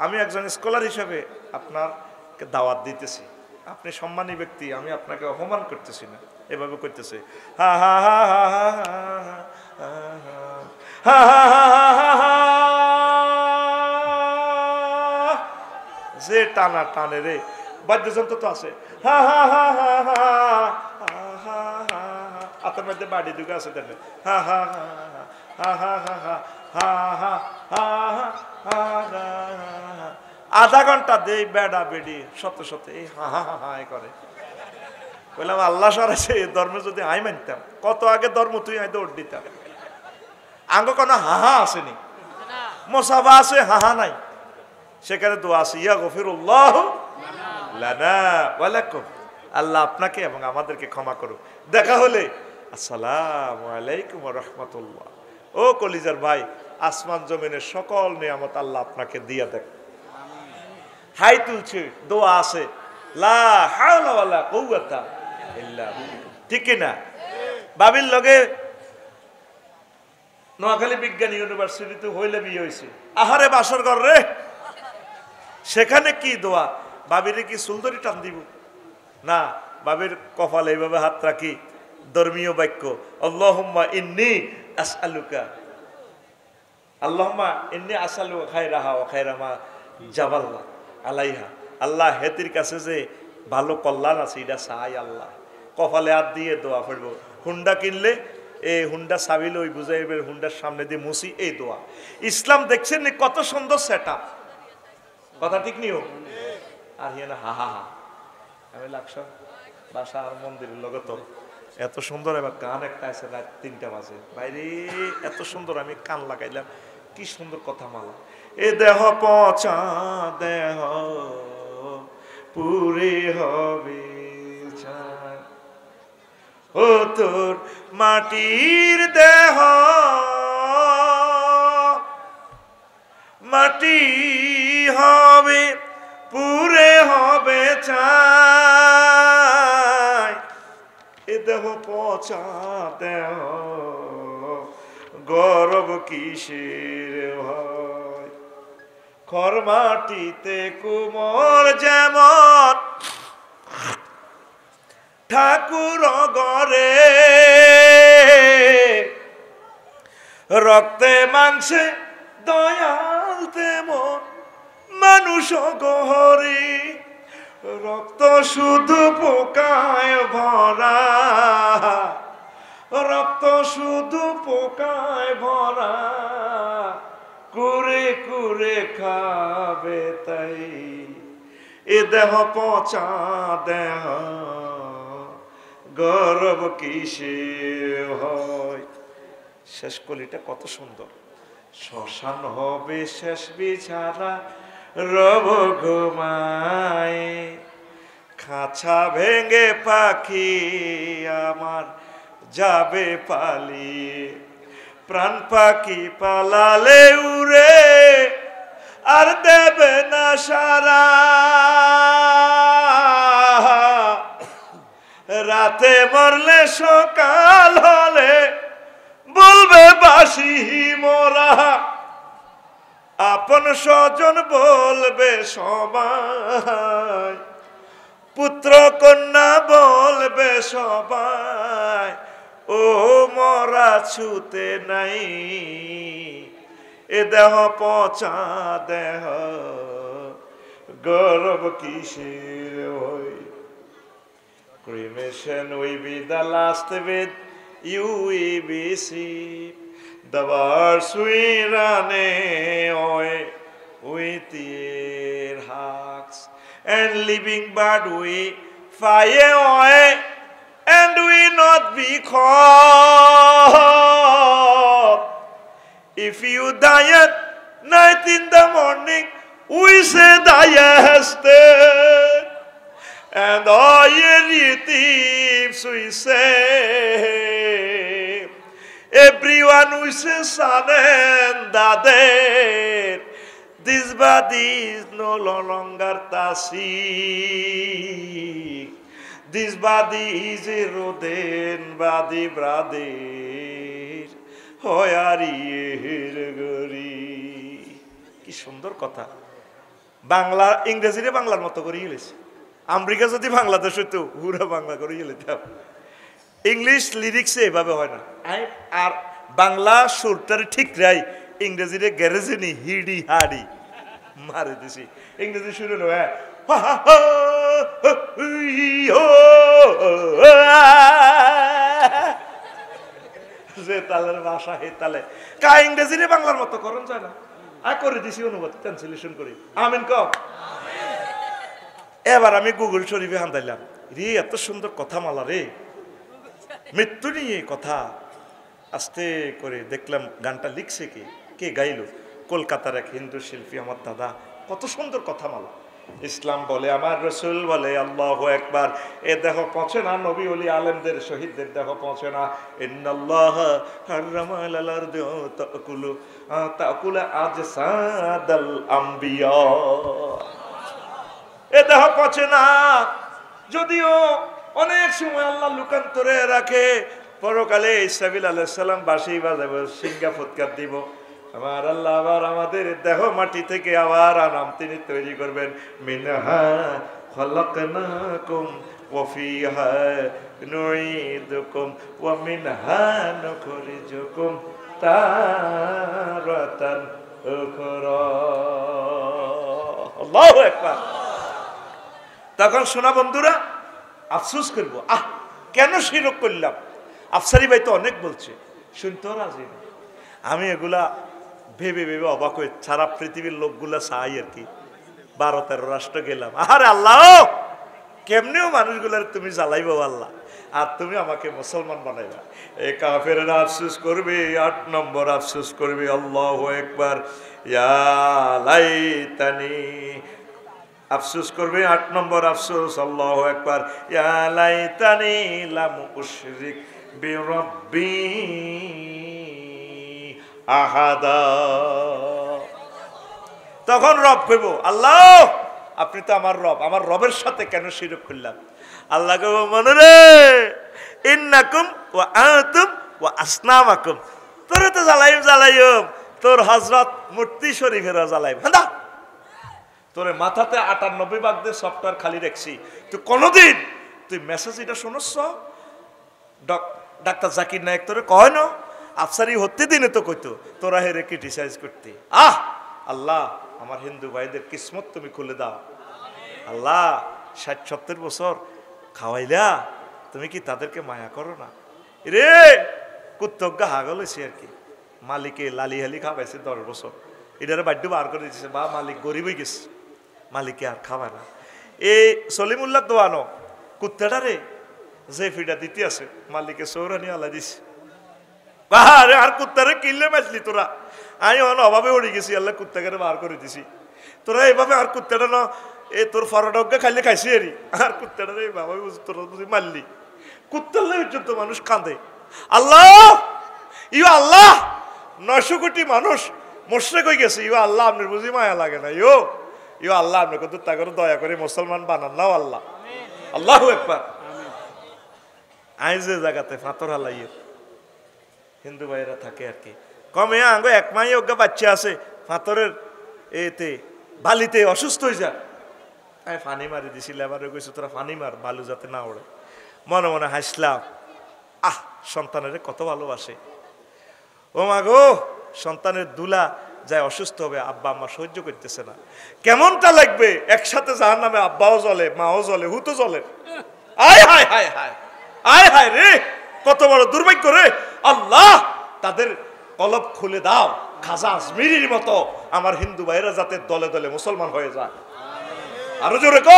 আমি একজন স্কলার হিসেবে আপনাকে দাওয়াত দিতেছি। আপনি সম্মানী ব্যক্তি, আমি আপনাকে অপমান করতেছি না, এভাবে করতেছে হা হা হা হা হা হা হা হা। যে টানা টানে রে বাদ্যযন্ত্র তো আছে। হা হা হা হা হা হা হা। আপনার মধ্যে বাড়ি দুটো আছে দেন। হা হা হা হা হা হা হা হা হা হা হা। আধা ঘন্টা দেই বেড়া বেড়ি শত শত এই হা হা হা করে। বললাম আল্লাহ সরাইছে এই ধর্মে যদি আই মানতাম, কত আগে ধর্ম তুই আই দৌড় দিতাম। আঙ্গ কোনো হাহা আসেনি, মোসাফা আছে হাহা নাই। সেখানে দোয়া আছে ইয়া গফিরুল্লাহ লানা ওয়া লাকুম, আল্লাহ আপনাকে এবং আমাদেরকে ক্ষমা করুক। দেখা হলে আসসালামু আলাইকুম ওয়া রাহমাতুল্লাহ। ও কলিজার ভাই, আসমান জমিনের সকল নিয়ামত আল্লাহ আপনাকে দিয়া দেখ। হাই তুলছে দোয়া আছে লা হাওলা ওয়ালা কুওয়াতা ইল্লা বিল্লাহ, ঠিক না? বাবির লগে নোয়াখালী বিজ্ঞান ইউনিভার্সিটিতে হইলে বিয়ে হয়েছে। আহারে বাসর ঘর রে, সেখানে কি দোয়া? বাবিরে কি সুলদরি টান দিব না, বাবির কপালে এইভাবে হাত রাখি ধর্মীয় বাক্য আল্লাহুম্মা ইন্নী আসআলুকা, আল্লাহুম্মা ইন্নী আসআলুকা খায়রাহা ওয়া খায়রা মা জাবাল্লা আলাইহা। আল্লাহ হেতির কাছে যে ভালো কল্যাণ আছে এটা চাই আল্লাহ। কপালে হাত দিয়ে দোয়া পড়ব। হুন্ডা কিনলে এই হুন্ডা সাবিল ওই বুঝাইবের হুন্ডার সামনে দিয়ে মুসি, এই দোয়া। ইসলাম দেখছেন কত সুন্দর সেট আপ, কথা ঠিক নিও। আর হিয়া না হা হা হা আমি লাগছো বাসা আর মন্দিরের লগে তো এত সুন্দর। এবার গান একটা আছে রাত 3টা বাজে বাইরে, এত সুন্দর আমি কান লাগাইলাম, কি সুন্দর কথা মালা। এ দেহ পচা দেহ পুরে হবে ও তোর মাটির দেহ মাটি হবে পুরে হবে চাই। এ দেহ পচা দেহ গর্ব কিসের হয়, খর মাটিতে কুমোর যেমন ঠাকুর গরে রক্তে মাংসে দয়াল তেমন মানুষ গহরে। রক্ত শুধু পোকায় ভরা, রক্ত শুধু পোকায় ভরা, কুরে কুরে খাবে তাই। এ দেহ পচা দেহ গৌরব কিসে হয়। শেষ কলিটা কত সুন্দর। শ্মশান হবে শেষ বিছানা রব ঘুমায়, খাঁচা ভেঙে পাখি আমার যাবে পালিয়ে, প্রাণ পাখি পালালে উড়ে আর দেবে না সারা, রাতে মরলে সকাল হলে বলবে বাসি মোরা, আপন স্বজন বলবে সবাই, পুত্র কন্যা বলবে সবাই, ও মরা ছুতে নাই এ দেহ পচা দেহ গৌরব কিসের হয়। Cremation will be the last with you will be see. The wars we run away with their hearts, and living but we fire away, and we not be caught. If you die at night in the morning, we say thy estate. And all your thieves we say, everyone we say son and daughter, this body is no longer tasik, this body is a rodent body brother, hoyariyir gori. কি সুন্দর কথা। বাংলা ইংরেজিরে বাংলার মতো করে গেলেছে। আমেরিকা যদি বাংলাদেশ হইতো পুরো বাংলা করে গেলাম। ইংলিশ লিরিক্সে এভাবে হয় না। আর বাংলা সুরটারে ঠিক রাই, ইংরেজিরে গ্যারেজে নি হিডি হাডি মারে দিছি। ইংরেজি শুরু নয় যে তালের ভাষা হে তালে কা ইংরেজিরে বাংলার মতো করণ যায় না। করে দিছি অনুবাদ ট্রান্সলেশন করি। আমিন কম। এবার আমি গুগল শরীফে হান্দাইলাম, রে এত সুন্দর কথা মালা রে, মৃত্যু নিয়ে কথা। আস্তে করে দেখলাম গানটা লিখছে কে, কে গাইল? কলকাতার এক হিন্দু শিল্পী আমার দাদা। কত সুন্দর কথা মালা। ইসলাম বলে, আমার রসুল বলে, আল্লাহু আকবার। এ দেহ পৌঁছে না, নবী ওলি আলেমদের শহীদদের দেহ পৌঁছে না। ইন্নাল্লাহ হারামা আলাল আরদি তাকুলু আজসাদাল আম্বিয়া। এ দেহ পচে না, যদিও অনেক সময় আল্লাহ লুকান্তরে রাখে। পরকালে ইসরাফিল আলাইহিস সালাম বাঁশি বাজাবো, সিংহা ফুৎকার দিব। আমার আল্লাহ আবার আমাদের দেহ মাটি থেকে আবার আনাম তিনি তৈরি করবেন। মিনহা খালাকনাকুম ওয়া ফিহা নুঈদুকুম ওয়া মিনহা নুখরিজুকুম তারাতান উখরা। আল্লাহু আকবার। তখন শোনা বন্ধুরা আফসোস করবো, কেন শিরক করলাম। আফসারি ভাই তো অনেক বলছে, শুনতেও রাজি না। আমি এগুলা ভেবে ভেবে অবাক হয়ে সারা পৃথিবীর লোকগুলা চাই আর কি। 12-13 রাষ্ট্র গেলাম। আরে আল্লাহ, কেমনিও মানুষগুলার তুমি জ্বালাইবো আল্লাহ, আর তুমি আমাকে মুসলমান বানাইবা। এই কাফেররা আফসোস করবে, 8 নম্বর আফসোস করবে। আল্লাহু আকবার। ইয়া লাইতানি আফসোস করবে, 8 নম্বর আফসোস। আল্লাহু আকবার। ইয়া লাইতানি লাম উশরিক বিরাব্বি আহাদা। তখন রব কইব, আল্লাহ আপনি তো আমার রব, আমার রবের সাথে কেন শিরক করলাম? আল্লাহ কইব, মনে রে ইন্নাকুম ওয়া আনতুম ওয়া আসনামাকুম, তোরে তো জ্বালাইম, তোর হযরত মূর্তি শরীফের জ্বালাইম। হাঁদা, তোরে মাথাতে 98 ভাগ দিয়ে সফটওয়্যার খালি রাখছি, তুই কোনোদিন তুই মেসেজ এটা শুনছ? ডাক্তার জাকির নায়েক তোরে কয় না আফসারি হতে দিনে তো কইতো তোরা হেরে ক্রিটিসাইজ করতে। আল্লাহ আমার হিন্দু ভাইদের কিসমত তুমি খুলে দাও। আল্লাহ 60-70 বছর খাওয়াইলা, তুমি কি তাদেরকে মায়া করো না? রে কুত্তজ্ঞা হাগল হয়েছে আর কি। মালিকে লালি হালি খাওয়াইছে 10 বছর, এটারে বাধ্য বার করে দিচ্ছে। বা মালিক গরিব হয়ে গেছে, মালিকে আর খাওয়ায় না। এই সলিমুল্লাহ দোয়ানো কুত্তাটা রে যে ফিটা দিতে আছে মালিকে সৌরানি আল্লাহ দিছে। বাহারে আর কুত্তারে কিনলে মাছলি তোরা, আমি অভাবে উড়ে গেছি, আল্লাহ কুত্তাকে বার করে দিছি। তোরা এইভাবে আর কুত্তাটা না এ তোর ফরডকে খাইলে খাইছি এরি, আর কুত্তাটা এইভাবে তোরা বুঝি মারলি। কুত্তার পর্যন্ত মানুষ কাঁদে। আল্লাহ ইউ আল্লাহ 900 কোটি মানুষ মোশরেক হয়ে গেছে, ইউ আল্লাহ আপনার বুঝি মায়া লাগে না? ইউ আল্লাহ আপনি কত তা করে দয়া করে মুসলমান বানান নাও আল্লাহ। আল্লাহু আকবার। আই যে জায়গাতে ফাতর হালাইয়ের হিন্দু ভাইয়েরা থাকে আর কি কমে আঙ্গো এক মাই অজ্ঞা বাচ্চা আছে ফাতরের এতে বালিতে অসুস্থ হয়ে যায়, আমি ফানি মারি দিছি, লেবারে কইছে তোরা ফানি মার বালু যাতে না ওড়ে। মনে মনে হাসলাম, সন্তানের কত ভালোবাসে। ও মা গো, সন্তানের দুলা যায় অসুস্থ হবে, আব্বা আম্মা সহ্য করতেছে না, কেমনটা লাগবে? একসাথে যার নামে আব্বাও জ্বলে, মাও জ্বলে, হুতো জ্বলে। আয় হায় হায় হায়, আয় হায় রে, কত বড় দুর্ভাগ্য রে। আল্লাহ তাদের কলব খুলে দাও, খাজা আজমিরির মতো আমার হিন্দু ভাইরা যাতে দলে দলে মুসলমান হয়ে যায়। আরো জোরে ক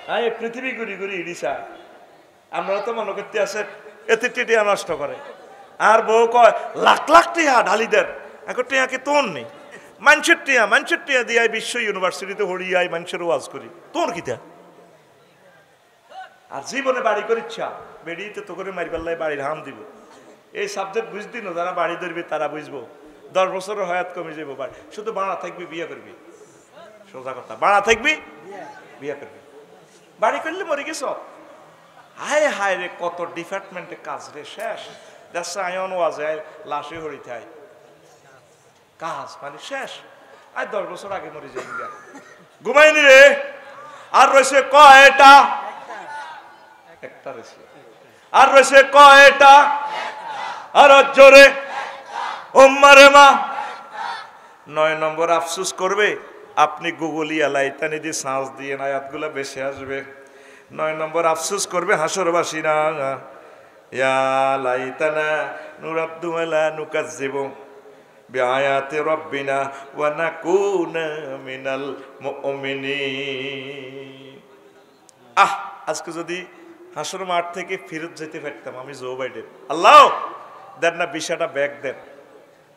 আমিন। পৃথিবী ঘুরি ঘুরি ইডিসা, আপনারা তো মনে করতে আছে এতে টিয়া নষ্ট করে, আর বউ কয় লাখ লাখ টিয়া ঢালিদের, এখন টিয়া কি তোর নেই? মানুষের টিয়া দিয়ে বিশ্ব ইউনিভার্সিটিতে হরিয়াই মানুষের ওয়াজ করি, তোর কিতা? আর জীবনে বাড়ি করে ইচ্ছা বেরিয়েতে তো করে মারিপাল্লাই বাড়ির হাম দিব। এই সাবজেক্ট বুঝতি না, যারা বাড়ি ধরবি তারা বুঝবো। 10 বছরের হয়াত কমে যাবো, বাড়ি শুধু বাড়া থাকবি, বিয়ে করবি। সোজা কথা, বাড়া থাকবি, বিয়ে করবি। বাড়ি করলে মরে গেছ। হায় হায় রে, কত ডিপার্টমেন্টে কাজ রে, শেষ। দেখছে আয়ন ওয়াজে লাশে হরিতে আয় কাজ মানে শেষ। আয় 10 বছর আগে মরে যাই ঘুমাইনি রে। আর রয়েছে কয়টা? একটা রয়েছে। আর রয়েছে কয়টা? আর জোরে ওম্মারে মা। 9 নম্বর আফসোস করবে, আপনি গুগলি আলাইতানি দিয়ে সাঁজ দিয়ে আয়াতগুলো বেশি আসবে। 9 নম্বর আফসোস করবে হাসরবাসীরা, ইয়া লাইতানা নুরাদ্দু আলা নুকাজ্জিবু বিআয়াতি রাব্বিনা ওয়া নাকুনা মিনাল মুমিনিন। আজকে যদি হাসর মাঠ থেকে ফেরত যেতে পারতাম আমি জো বাইডেন, আল্লাহ দেন না ভিসাটা ব্যাক দেন,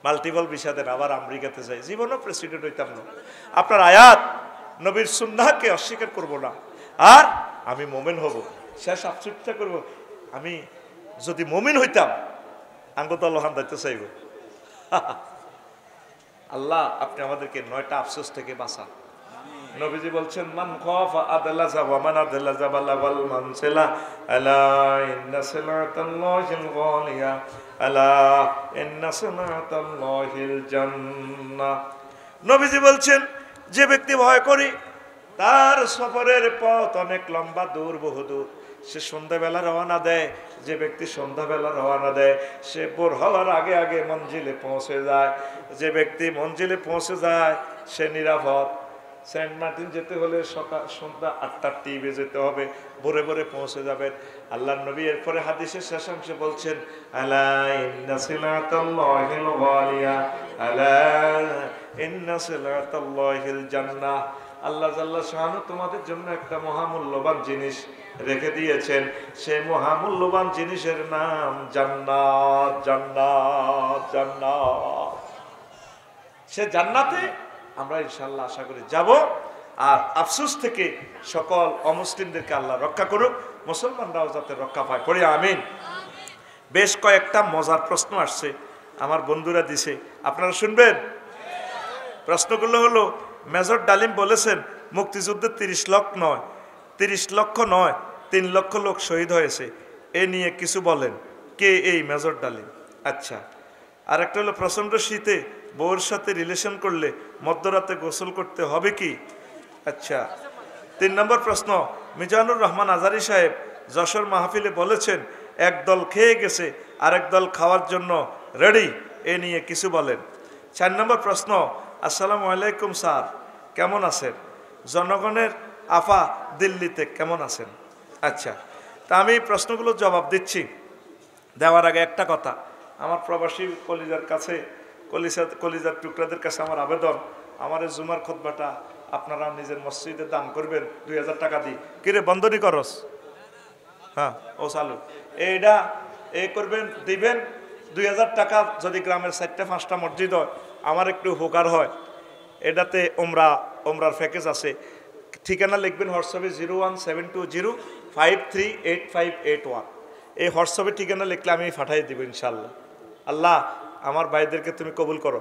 মাল্টিপল ভিসা দেন, আবার আমেরিকাতে যাই, জীবনও প্রেসিডেন্ট হইতাম না। আপনার আয়াত নবীর সুন্নাহকে অস্বীকার করব না, আর আমি মোমেন হব। শেষ আফসোসটা করব, আমি যদি মোমিন হইতাম আঙ্গত আল্লাহান দায়িত্ব চাইব। আল্লাহ আপনি আমাদেরকে 9টা আফসোস থেকে বাঁচান। নবীজি বলছেন মান খাফা আদলাজা ওয়া মান আদলাজা বালাগাল মানসিলা আলা ইন্না সিলাতাল্লাহিল গালিয়া আলা ইন্না সিলাতাল্লাহিল জান্নাহ। নবীজি বলছেন যে ব্যক্তি ভয় করি তার সফরের পথ অনেক লম্বা, দূর, বহুদূর। সে সন্ধ্যাবেলা রওনা দেয়, যে ব্যক্তি সন্ধ্যাবেলা রওনা দেয় সে ভোর হওয়ার আগে আগে মঞ্জিলে পৌঁছে যায়। যে ব্যক্তি মঞ্জিলে পৌঁছে যায় সে নিরাপদ। সেন্ট মার্টিন যেতে হলে সকাল সন্ধ্যা 8টার টিভে যেতে হবে, ভোরে ভোরে পৌঁছে যাবেন। আল্লাহ নবী এরপরে হাদিসের শেষাংশে বলছেন আলা ইন্না সিলাতাল্লাহিল গালিয়া আলা ইন্না সিলাতাল্লাহিল জান্নাহ। আল্লাহ জাল্লা শাআনু তোমাদের জন্য একটা মহামূল্যবান জিনিস রেখে দিয়েছেন, সেই মহামূল্যবান জিনিসের নাম জান্নাত। জান্নাত জান্নাত, সে জান্নাতে আমরা ইনশাআল্লাহ আশা করি যাব। আর আফসোস থেকে সকল অমুসলিমদেরকে আল্লাহ রক্ষা করুক, মুসলমানরাও যাতে রক্ষা পায়, পড়ি আমিন। বেশ কয়েকটা মজার প্রশ্ন আসছে, আমার বন্ধুরা দিছে, আপনারা শুনবেন। প্রশ্নগুলো হলো, মেজর ডালিম বলেছেন মুক্তিযুদ্ধে 30 লক্ষ নয় 3 লক্ষ লোক শহীদ হয়েছে, এ নিয়ে কিছু বলেন। কে এই মেজর ডালিম? আচ্ছা, আরেকটা হলো প্রচণ্ড শীতে বউর সাথে রিলেশন করলে মধ্যরাতে গোসল করতে হবে কি? আচ্ছা। 3 নম্বর প্রশ্ন, মিজানুর রহমান আজারি সাহেব যশোর মাহফিলে বলেছেন এক দল খেয়ে গেছে আরেক দল খাওয়ার জন্য রেডি, এ নিয়ে কিছু বলেন। 4 নম্বর প্রশ্ন, আসসালামু আলাইকুম স্যার, কেমন আছেন? জনগণের আফা দিল্লিতে কেমন আছেন? আচ্ছা, তা আমি প্রশ্নগুলো জবাব দিচ্ছি। দেওয়ার আগে একটা কথা, আমার প্রবাসী কলিজার কাছে, কলিজার টুকরাদের কাছে আমার আবেদন, আমার এই জুমার খুতবাটা আপনারা নিজের মসজিদে দান করবেন 2000 টাকা দিই। কিরে বন্ধনী করস? হ্যাঁ ও চালু এইটা করবেন দিবেন 2000 টাকা। যদি গ্রামের 4টা-5টা মসজিদ হয় আমার একটু উপকার হয়। এটাতে ওমরার প্যাকেজ আছে। ঠিকানা লিখবেন হোয়াটসঅ্যাপে 01720538581। এই হোয়াটসঅ্যাপে ঠিকানা লিখলে আমি পাঠিয়ে দিব ইনশাল্লাহ। আল্লাহ আমার ভাইদেরকে তুমি কবুল করো।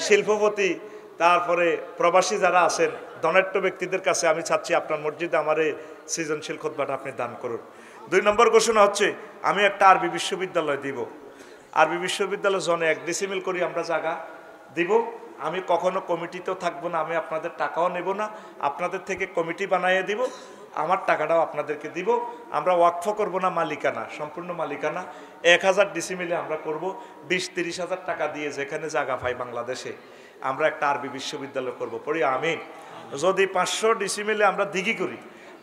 শিল্পপতি তারপরে প্রবাসী যারা আছেন ধনাঢ্য ব্যক্তিদের কাছে আমি চাচ্ছি আপনার মসজিদে আমার এই সৃজনশীল খুতবাটা আপনি দান করুন। 2 নম্বর ঘোষণা হচ্ছে আমি একটা আরবি বিশ্ববিদ্যালয় দিব। আরবি বিশ্ববিদ্যালয় জনে 1 ডিসিমিল করি আমরা জায়গা দিব। আমি কখনো কমিটিতেও থাকবো না, আমি আপনাদের টাকাও নেব না, আপনাদের থেকে কমিটি বানিয়ে দিব, আমার টাকাটাও আপনাদেরকে দিব। আমরা ওয়াকফ করব না, মালিকানা, সম্পূর্ণ মালিকানা। 1000 ডিসিমিলে আমরা করব। 20-30 হাজার টাকা দিয়ে যেখানে জায়গা পাই বাংলাদেশে আমরা একটা আরবি বিশ্ববিদ্যালয় করব। পড়ি আমিন। যদি 500 ডিসিমিলে আমরা দিঘি করি,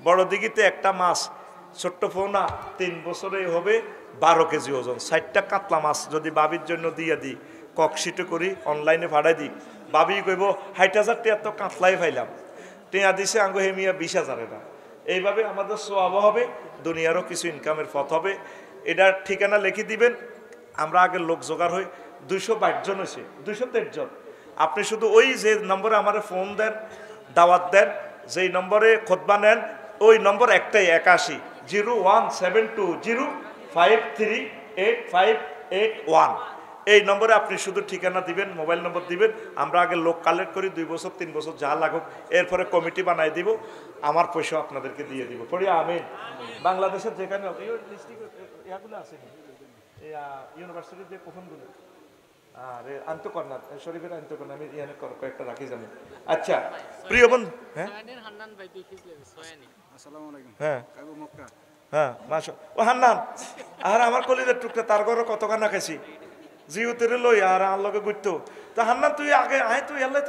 বড় দিঘিতে একটা মাছ ছোট্ট ফোনা 3 বছরে হবে 12 কেজি ওজন। 60টা কাতলা মাছ যদি বাবির জন্য দিয়ে দিই, ককশিটে করি, অনলাইনে ভাড়াই দিই, বাবি কইব 60,000 টাকা তো কাতলাই পাইলাম, টেয়া দিছে আঙ্গ হেমিয়া 20,000 এটা। এইভাবে আমাদের সোয়াব হবে, দুনিয়ারও কিছু ইনকামের পথ হবে। এটার ঠিকানা লিখে দিবেন। আমরা আগে লোক জোগাড় হই, 222 জন হয়েছে, 223 জন। আপনি শুধু ওই যে নম্বরে আমার ফোন দেন, দাওয়াত দেন, যেই নম্বরে খুতবা নেন, ওই নম্বর একটাই 81 01720538581। এই নম্বরে আপনি শুধু ঠিকানা দিবেন, মোবাইল নম্বর দিবেন। আমরা আগে লোক কালেক্ট করি, 2 বছর 3 বছর যা লাগুক, এরপরে কমিটি বানাই দিব, আমার পয়সা আপনাদেরকে দিয়ে দিব। পড়ি আমিন। বাংলাদেশের যেখানে ইয়াগুলো আছে ইউনিভার্সিটির যে কোফনগুলো আরে আন্তকন্যা শরীফের আন্তকন্যা আমি ইয়ানে কয়েকটা রাখি জানি। আচ্ছা প্রিয় বন্ধু, হ্যাঁ হ্যাঁ হ্যাঁ মাশা ও হান্নান আর আমার কলিদের টুকরা তার ঘরে কতখানা খাইছি জিউতেরে লই আর আমার লগে ঘুরতো। তা হান্নান তুই আগে আয়, তুই আল্লাহ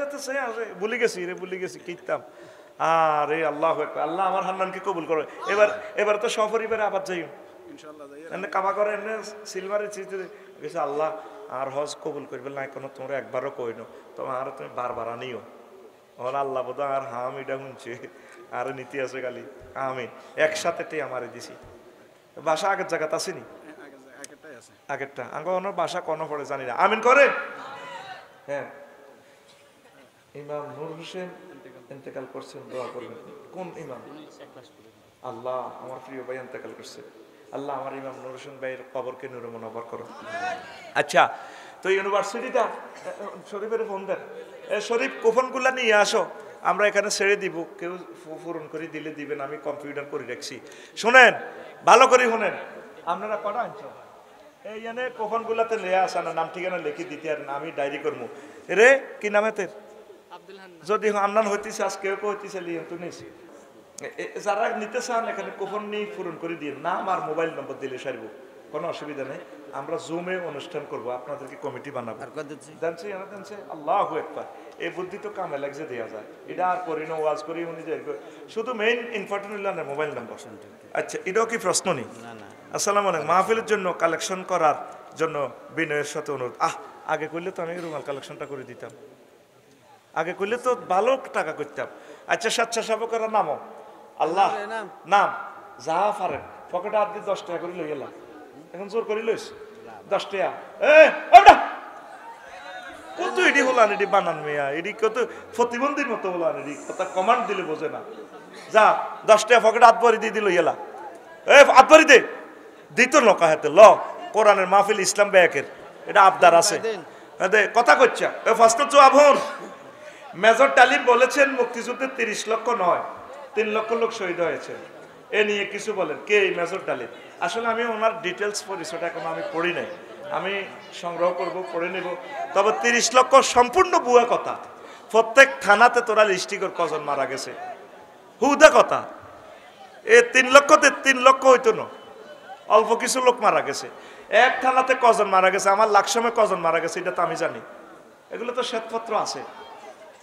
ভুলে গেছি কিতাম। আরে আল্লাহ আল্লাহ আমার হান্নানকে কবুল করো। এবার তো সপরিবারে আবার যাই ইনশাআল্লাহ। কামা করে এনে সিলভারের চিঠি গেছে, আল্লাহ আর হজ কবুল করবে না কোনো, তোমরা একবারও কই নো, তোমার আর তুমি বারবার আনিও। আমার আল্লাহ বোধ আর হাম এটা শুনছে আর নীতি আছে খালি আমিন। একসাথে আমারে দিছি। বাসা আগের জায়গাতে আসেনি, আগেরটা আঙ্গ ওনার বাসা কোনো পড়ে জানি না। আমিন করে। হ্যাঁ ইমাম নূর হোসেন ইন্তেকাল করছেন, দোয়া করবেন। কোন ইমাম? আল্লাহ আমার প্রিয় ভাই ইন্তেকাল করছে, আল্লাহ আমার ইমাম নূর হোসেন ভাইয়ের কবরকে নূরে মুনাওয়ার করো। আচ্ছা তো ইউনিভার্সিটিটা শরীফের ফোন দেন, শরীফ কোফনগুলা নিয়ে আসো, আমরা এখানে ছেড়ে দিব, কেউ পূরণ করে দিলে দিবেন, আমি কম্পিউটার করে রাখছি। শোনেন ভালো করে শোনেন, আপনারা কটা আনছো এই এনে কোফনগুলাতে লেয়া আসা না, নাম ঠিকানা লিখে দিতে আর আমি ডায়েরি করবো। রে কি নাম এতে? যদি আন্নান হইতেছে আজ কেউ হইতেছে লিয়েন তো নিস, যারা নিতে চান এখানে কোফন নিয়ে পূরণ করে দিয়ে নাম আর মোবাইল নম্বর দিলে সারবো, কোনো অসুবিধা নেই। আমরা জুমে অনুষ্ঠান করবো, আপনাদেরকে কমিটি বানাবো। জানছি আল্লাহু আকবার। এই বুদ্ধি তো কামে লাগছে দেওয়া যায়, এটা আর করি না, ওয়াজ করি উনি যে শুধু মেইন ইম্পর্টেন্ট হইল না মোবাইল নাম্বার। আচ্ছা এটাও কি প্রশ্ন নেই? আসসালামু আলাইকুম। মাহফিলের জন্য কালেকশন করার জন্য বিনয়ের সাথে অনুরোধ। আগে করলে তো আমি রুমাল কালেকশনটা করে দিতাম, আগে করলে তো ভালো টাকা করতাম। আচ্ছা স্বেচ্ছাসেবকেরা নামো, আল্লাহ নাম যা পারেন পকেটে হাত দিয়ে 10 টাকা করে লই এলাম, এখন জোর করে লইস 10 টাকা। কত এডি হলান, এডি বানান মেয়া, এডি কত প্রতিবন্ধীর মতো হলান, এডি কথা কমান্ড দিলে বোঝে না। যা 10 টাকা পকেটে হাত ভরি দিয়ে দিল এলা, হাত ভরি দে দিত নকা হাতে ল। কোরআনের মাহফিল ইসলাম ব্যাকের এটা আবদার আছে, কথা করছে ফার্স্ট জবাব হন। মেজর টালিম বলেছেন মুক্তিযুদ্ধে 30 লক্ষ নয় 3 লক্ষ লোক শহীদ হয়েছে। এ নিয়ে কিছু বলেন, কে এই মেজর টালিম? আসলে আমি ওনার ডিটেলস পরিচয়টা এখন আমি পড়ি নাই, আমি সংগ্রহ করব, পড়ে নেব। তবে 30 লক্ষ সম্পূর্ণ বুয়া কথা। প্রত্যেক থানাতে তোরা লিস্টি কর কজন মারা গেছে, হুদা কথা। এ 3 লক্ষতে 3 লক্ষ হইতো না, অল্প কিছু লোক মারা গেছে। এক থানাতে কজন মারা গেছে, আমার লাকসমে কজন মারা গেছে এটা তো আমি জানি, এগুলো তো শ্বেতপত্র আছে।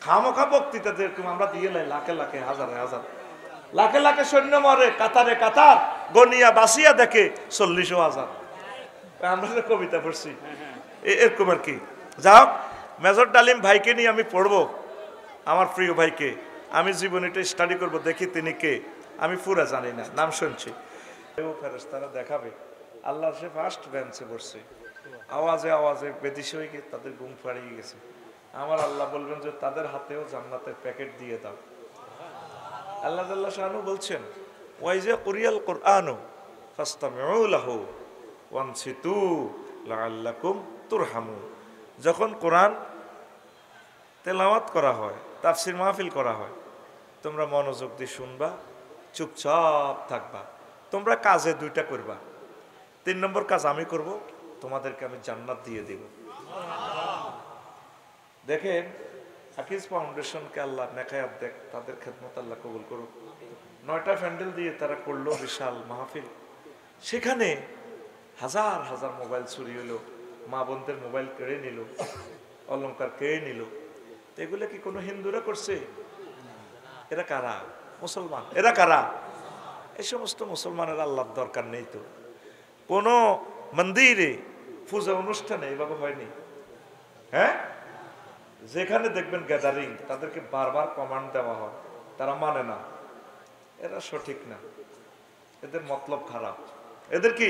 খামোখা বক্তৃতা যেরকম আমরা দিয়ে লাই লাখে লাখে হাজারে হাজার লাখে লাখে সৈন্য মরে, কাতারে কাতার গনিয়া বাসিয়া দেখে 40,000। আমরা তো কবিতা পড়ছি এরকম আর কি। যাই হোক, মেজর ডালিম ভাইকে নিয়ে আমি পড়বো, আমার প্রিয় ভাইকে। আমি জীবনীটা স্টাডি করব, দেখি তিনি কে, আমি পুরা জানি না, নাম শুনছি। ফেরেশতারা দেখাবে আল্লাহ সে ফার্স্ট বেঞ্চে বসছে, আওয়াজে আওয়াজে বেদিশ হয়ে গিয়ে তাদের ঘুম পাড়িয়ে গেছে। আমার আল্লাহ বলবেন যে তাদের হাতেও জান্নাতের প্যাকেট দিয়ে দাও। আল্লাহ তাআলা শানু বলছেন ওয়াইজা কুরিয়াল কুরআনু ফাসতামিউ লাহু ওয়ানসিতু লাআল্লাকুম তুরহামুন। যখন কোরআন তেলাওয়াত করা হয়, তাফসির মাহফিল করা হয়, তোমরা মনোযোগ দিয়ে শুনবা, চুপচাপ থাকবা। তোমরা কাজে দুইটা করবা। 3 নম্বর কাজ আমি করব, তোমাদেরকে আমি জান্নাত দিয়ে দেব। দেখেন হাফিজ ফাউন্ডেশনকে আল্লাহ নেখায়াত দেখ, তাদের খেদমত আল্লাহ কবুল করুক। 9টা প্যান্ডেল দিয়ে তারা করলো বিশাল মাহফিল। সেখানে হাজার হাজার মোবাইল চুরি হলো, মা বোনদের মোবাইল কেড়ে নিল, অলংকার কেড়ে নিল। এগুলো কি কোনো হিন্দুরা করছে? এরা কারা? মুসলমান। এরা কারা? এই সমস্ত মুসলমানের আল্লাহর দরকার নেই তো। কোনো মন্দিরে পূজা অনুষ্ঠানে এভাবে হয়নি। হ্যাঁ, যেখানে দেখবেন গ্যাদারিং, তাদেরকে বারবার কমান্ড দেওয়া হয়, তারা মানে না। এরা সঠিক না, এদের মতলব খারাপ। এদের কি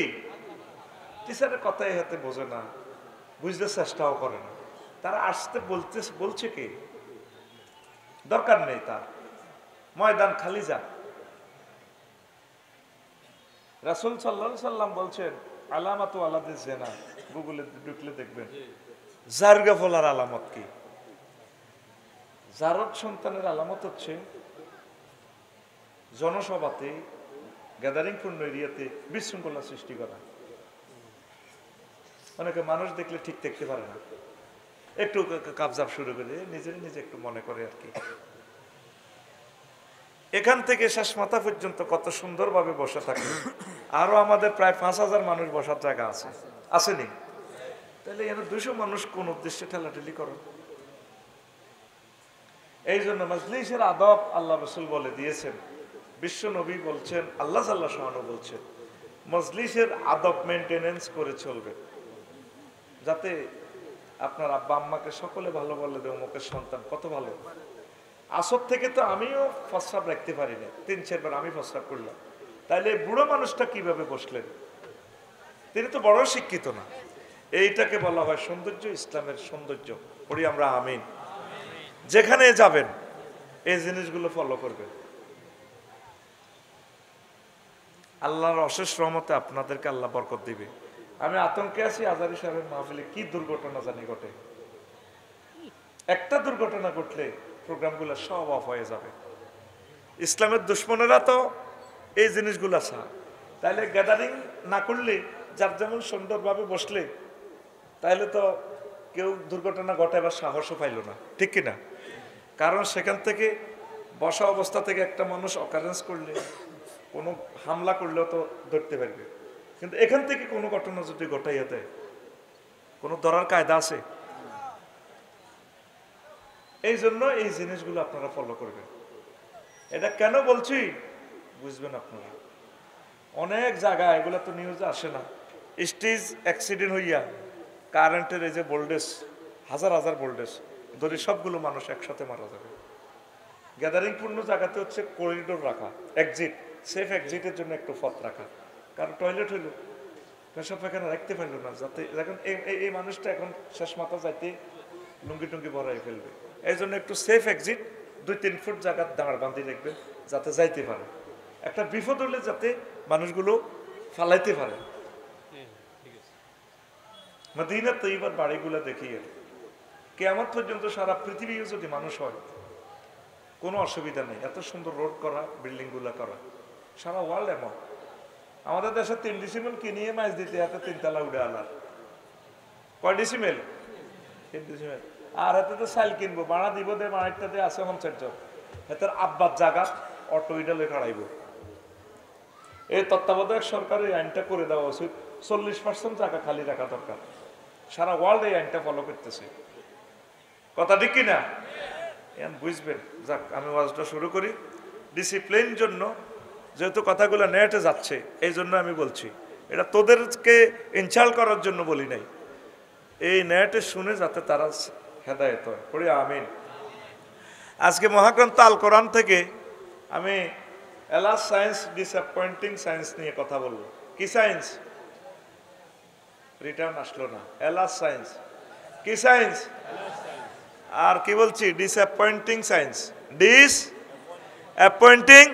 টিচারের কথাই হাতে বোঝে না, বুঝতে চেষ্টাও করে না। তারা আসতে বলছে কি দরকার নেই, তার ময়দান খালি যাক। রাসূল সাল্লাল্লাহু আলাইহি সাল্লাম বলছেন আলামাতু আলাদিস জিনা, গুগলে ঢুকলে দেখবেন জারগা ফলার আলামত কি। জারদ সন্তানের আলামত হচ্ছে জনসভাতে, গ্যাদারিং পূর্ণ এরিয়াতে বিশৃঙ্খলা সৃষ্টি করা। অনেকে মানুষ দেখলে ঠিক দেখতে পারে না, একটু কাবজাব শুরু করে নিজের নিজে একটু মনে করে আর কি। এখান থেকে শেষ মাথা পর্যন্ত কত সুন্দরভাবে বসে থাকে। আরো আমাদের প্রায় 5000 মানুষ বসার জায়গা আছে, আসেনি? তাহলে এখানে 200 মানুষ কোন উদ্দেশ্যে ঠেলাঠেলি করো? এই জন্য মজলিসের আদব আল্লাহ রসুল বলে দিয়েছেন, বিশ্ব নবী বলছেন, আল্লাহ সাল্লাল্লাহু আলাইহি ওয়াসাল্লাম বলছেন, মজলিসের আদব মেনটেনেন্স করে চলবে, যাতে আপনার আব্বা আম্মাকে সকলে ভালো বলে দেয় অমুকের সন্তান কত ভালো। আসর থেকে তো আমিও প্রস্রাব রাখতে পারি না, 3-4 বার আমি প্রস্রাব করলাম। তাইলে বুড়ো মানুষটা কিভাবে বসলেন? তিনি তো বড় শিক্ষিত না। এইটাকে বলা হয় সৌন্দর্য, ইসলামের সৌন্দর্য। পড়ি আমরা আমিন। যেখানে যাবেন এই জিনিসগুলো ফলো করবেন। আল্লাহর অশেষ রহমতে আপনাদেরকে আল্লাহ বরকত দিবে। আমি আতঙ্কে আছি, আজারি সাহেবের মাহফিলে কি দুর্ঘটনা জানি ঘটে। একটা দুর্ঘটনা ঘটলে প্রোগ্রামগুলো সব অফ হয়ে যাবে। ইসলামের দুশ্মনেরা তো এই জিনিসগুলো চায়। তাইলে গ্যাদারিং না করলে, যার যেমন সুন্দরভাবে বসলে, তাইলে তো কেউ দুর্ঘটনা ঘটাবার সাহসও পাইল না, ঠিক কিনা? কারণ সেখান থেকে বসা অবস্থা থেকে একটা মানুষ অকারেন্স করলে, কোনো হামলা করলেও তো ধরতে পারবে। কিন্তু এখান থেকে কোনো ঘটনা যদি ঘটাইয়া দেয়, কোনো ধরার কায়দা আছে? এই জন্য এই জিনিসগুলো আপনারা ফলো করবেন। এটা কেন বলছি বুঝবেন আপনারা। অনেক জায়গায় এগুলো তো নিউজে আসে না, স্টেজ অ্যাক্সিডেন্ট হইয়া কারেন্টের এই যে ভোল্টেজ, হাজার হাজার ভোল্টেজ ধরে সবগুলো মানুষ একসাথে মারা যাবে। গ্যাদারিং পূর্ণ জায়গাতে হচ্ছে করিডোর রাখা, এক্সিট, সেফ এক্সিটের জন্য একটু পথ রাখা। কারণ টয়লেট হইলো, পেশাব পায়খানা রাখতে পারলো না, যাতে এখন এই মানুষটা এখন শেষ মাথা যাইতে লুঙ্গি টুঙ্গি ভরাই ফেলবে। এই জন্য একটু সেফ এক্সিট 2-3 ফুট জায়গা দাঁড় বাঁধি রাখবেন, যাতে যাইতে পারে। একটা বিপদ হলে যাতে মানুষগুলো ফালাইতে পারে। মদিনা তৈবার বাড়িগুলো দেখিয়ে কিয়ামত পর্যন্ত সারা পৃথিবীও যদি মানুষ হয় কোনো অসুবিধা নেই। এত সুন্দর রোড করা, বিল্ডিং গুলা করা, সারা ওয়ার্ল্ড এমন। আমাদের দেশে 3 ডিসিমেল কিনিয়ে মাছ দিতে হাতে 3 তলা উড়ে আলার। কয় ডিসিমেল? 3 ডিসিমেল। আর হাতে তো সাইল কিনবো, বাড়া দিব দে, বাড়িটাতে আছে 50 জন। হাতের আব্বার জায়গা অটো ইডালে খাড়াইব। এই তত্ত্বাবধায়ক সরকার এই আইনটা করে দেওয়া উচিত, 40% জায়গা খালি রাখা দরকার। সারা ওয়ার্ল্ড এই আইনটা ফলো করতেছে। কথা ঠিক কিনা? বুঝবেন। যাক, আমি ওয়াজটা শুরু করি। ডিসিপ্লিন জন্য যেহেতু কথাগুলো নেটে যাচ্ছে, এই জন্য আমি বলছি, এটা তোদেরকে ইনসাল্ট করার জন্য বলি নাই। এই নেটে শুনে যাতে তারা হেদায়েত হয়, পড়ি আমিন। আজকে মহাগ্রন্থ আল কোরআন থেকে আমি এলাস সায়েন্স ডিসঅ্যাপয়েন্টিং সায়েন্স নিয়ে কথা বলবো। কি সায়েন্স? রিটার্ন আসলো না। এলাস সায়েন্স কি সায়েন্স? আর কি বলছি? Disappointing science. Disappointing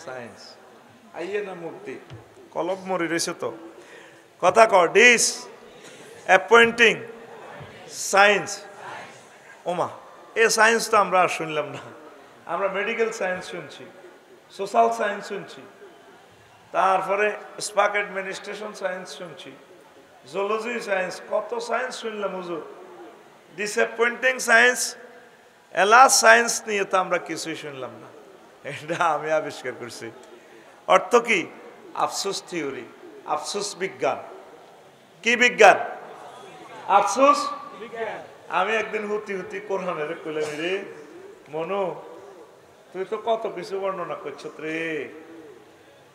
science. আইয়ে না মূর্তি কলব মরি রয়েছে তো, কথা কর। Disappointing science. ওমা, এ সায়েন্স তো আমরা আর শুনলাম না। আমরা মেডিকেল সায়েন্স শুনছি, সোশ্যাল সায়েন্স শুনছি, তারপরে স্পাক অ্যাডমিনিস্ট্রেশন সায়েন্স শুনছি, জুলজি সায়েন্স, কত সায়েন্স শুনলাম হুজুর। ডিসঅ্যাপয়েন্টিং সায়েন্স, এলাস সায়েন্স নিয়ে তো আমরা কিছুই শুনলাম না। এটা আমি আবিষ্কার করছি। অর্থ কি? আফসোস থিওরি, আফসোস বিজ্ঞান। কি বিজ্ঞান? আফসোস। আমি একদিন হুতি হুতি কোরআনের কইলাম, রে মনু তুই তো কত কিছু বর্ণনা করছ রে,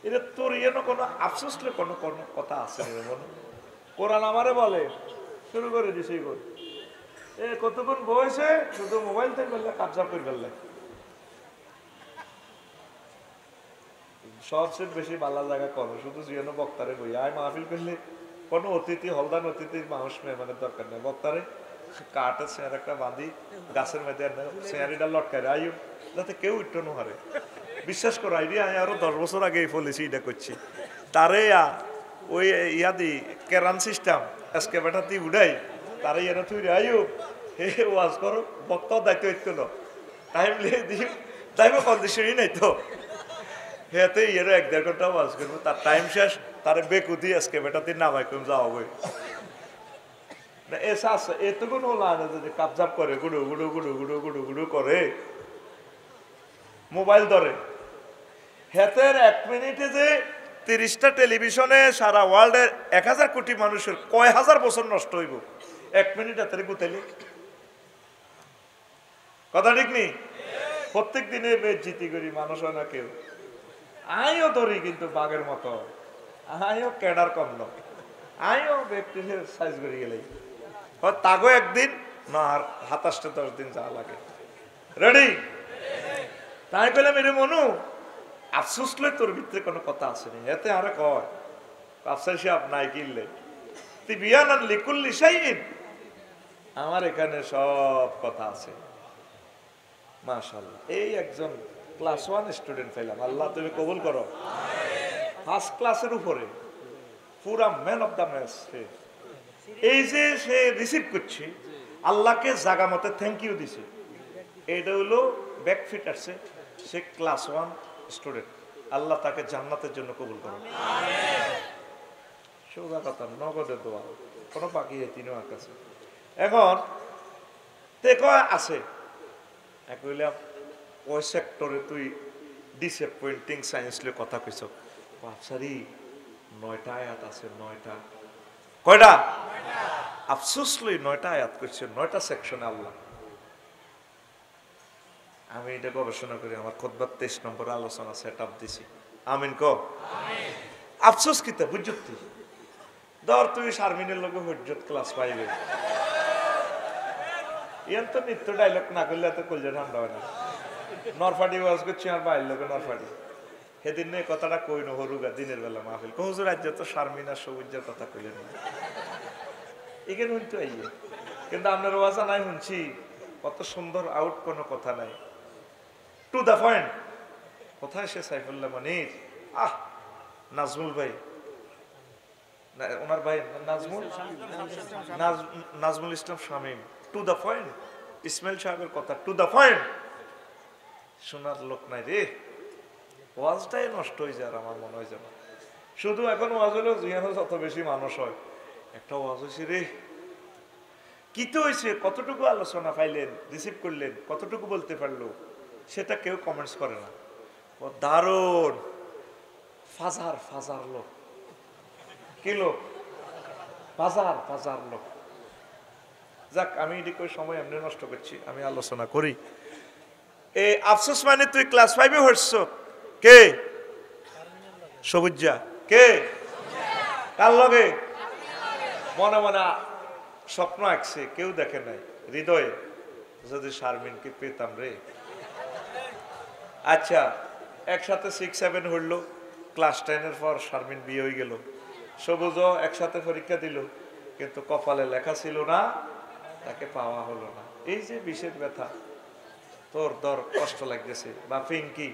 এটা তোর ইয়েন কোনো আফসোস কোনো কোনো কথা আছে রে মনু? কোরআন আমারে বলে, শুরু করে দিছি কর এ কতক্ষণ বয়সে শুধু মোবাইল থেকে বললে কাবজা করে ফেললে। সবচেয়ে বেশি ভালো জায়গা করো শুধু জিয়ানো বক্তারে বই আয় মাহফিল করলে কোনো অতিথি হলদান অতিথির মানুষ মেহমানের দরকার নেই। বক্তারে কাঠের চেয়ার একটা বাঁধি গাছের মধ্যে চেয়ারিটা লটকায় আয়ু যাতে কেউ উঠতে না হারে। বিশ্বাস করো আইডি আমি আরো 10 বছর আগে এই পলিসি এটা করছি। তারে ওই ইয়াদি কেরান সিস্টেম আজকে বেটাতি উড়াই তারে ইয়ারা তুই আয়ু হে ওয়াজ করো, বক্তাও দায়িত্ব হইতো না, টাইম লিয়ে দিই টাইমও কন্ডিশনই নাই তো। হেতে ইয়েরও 1-1.5 ঘন্টা ওয়াজ করবো, তার টাইম শেষ, তারে বেকুদি আজকে বেটাতে নামাই কম যাওয়া বই না। এসা আছে এতগুলো হলো না যে কাবজাব করে গুডু গুডু গুডু গুডু গুডু গুডু করে মোবাইল ধরে। হেতের 1 মিনিটে যে 30টা টেলিভিশনে সারা ওয়ার্ল্ডের 1000 কোটি মানুষের কয় হাজার বছর নষ্ট হইব 1 মিনিট হাতের গুতাইলে। কথা ঠিক নেই? প্রত্যেক দিনে বেজ্জিতি করি মানুষ হয় না কেউ। আইও ধরি কিন্তু বাঘের মতো, আইও ক্যাডার কম ন, আইও ব্যক্তির সাইজ করে গেলে তাগো একদিন না আর 27-10 দিন যা লাগে। রেডি? তাই কইলাম এর মনু আফসোস লই তোর ভিতরে কোনো কথা আছে নি। এতে আরে কয় আফসার সাহেব নাই কিনলে তুই বিয়ান লিকুল্লি শাইইন, আমার এখানে সব কথা আছে। মাশাআল্লাহ, এই একজন ক্লাস 1 স্টুডেন্ট পেলাম, আল্লাহ তুমি কবুল করো। ফার্স্ট ক্লাসের উপরে পুরা ম্যান অফ দ্য ম্যাচ। এই যে সে রিসিভ করছে আল্লাহকে জাগা মতে থ্যাংক ইউ দিছে, এটা হলো ব্যাকফিট আসছে। সে ক্লাস 1 স্টুডেন্ট, আল্লাহ তাকে জান্নাতের জন্য কবুল করো। সোজা কথা, নগদের দোয়া, কোনো বাকি তিনিও কাছে। এখন তে কয় আছে কইলাম ওই সেক্টরে তুই ডিসঅ্যাপয়েন্টিং সায়েন্স লিয়ে কথা কইছ। আফসারি 9টা আয়াত আছে, 9টা। কয়টা? আফসোস লই 9টা আয়াত করছে, 9টা সেকশনে আল্লাহ। আমি এটা গবেষণা করি আমার খুতবার 23 নম্বর আলোচনা সেট আপ দিছি। আমিন কো আফসোস কিতা বুঝত তুই ধর তুই শারমিনের লগে হুজ্জত ক্লাস পাইবে, ইয়ান তো নিত্য ডায়লগ না করলে এত কলজা ঠান্ডা হয় না। নরফাটি ওয়াজ করছি আর বাইর লোকে নরফাটি সেদিন নিয়ে কথাটা কই না হরুগা দিনের বেলা মাহফিল কহুজুর রাজ্য তো শারমিনা সবুজের কথা কইলেন এখানে শুনতে আইয়ে, কিন্তু আপনার ওয়াজা নাই শুনছি কত সুন্দর আউট, কোনো কথা নাই, টু দা পয়েন্ট। কোথায় সে সাইফুল্লাহ মনির? নাজমুল ভাই, ওনার ভাই Nazmul Islam Shamim, to the point. Ismail সাহেবের কথা টু দা পয়েন্ট, শোনার লোক নাই রে। ওয়াজটাই নষ্ট হয়ে যায়, আমার মনে হয় যেন শুধু এখন ওয়াজ হলেও জিয়ানো যত বেশি মানুষ হয়, একটা ওয়াজ হয়েছে রে কি তো হয়েছে, কতটুকু আলোচনা পাইলেন, রিসিভ করলেন, কতটুকু বলতে পারলো, সেটা কেউ কমেন্টস করে না। দারুণ ফাজার ফাজার লোক, কি লোক? ফাজার ফাজার লোক। যাক, আমি এদিকে সময় এমনি নষ্ট করছি, আমি আলোচনা করি। এই আফসোস মানে তুই ক্লাস 5-এ হচ্ছ কে? সবুজা কে? কার লগে? মনে মনে স্বপ্ন আঁকছে, কেউ দেখে নাই, হৃদয়ে যদি শারমিনকে পেতাম রে। আচ্ছা, একসাথে 6-7 হইলো, ক্লাস 10-এর পর শারমিন বিয়ে হয়ে গেল। সবুজও একসাথে পরীক্ষা দিল, কিন্তু কপালে লেখা ছিল না, তাকে পাওয়া হলো না। এই যে বিষের ব্যথা, তোর দর কষ্ট লাগতেছে, বা পিঙ্কি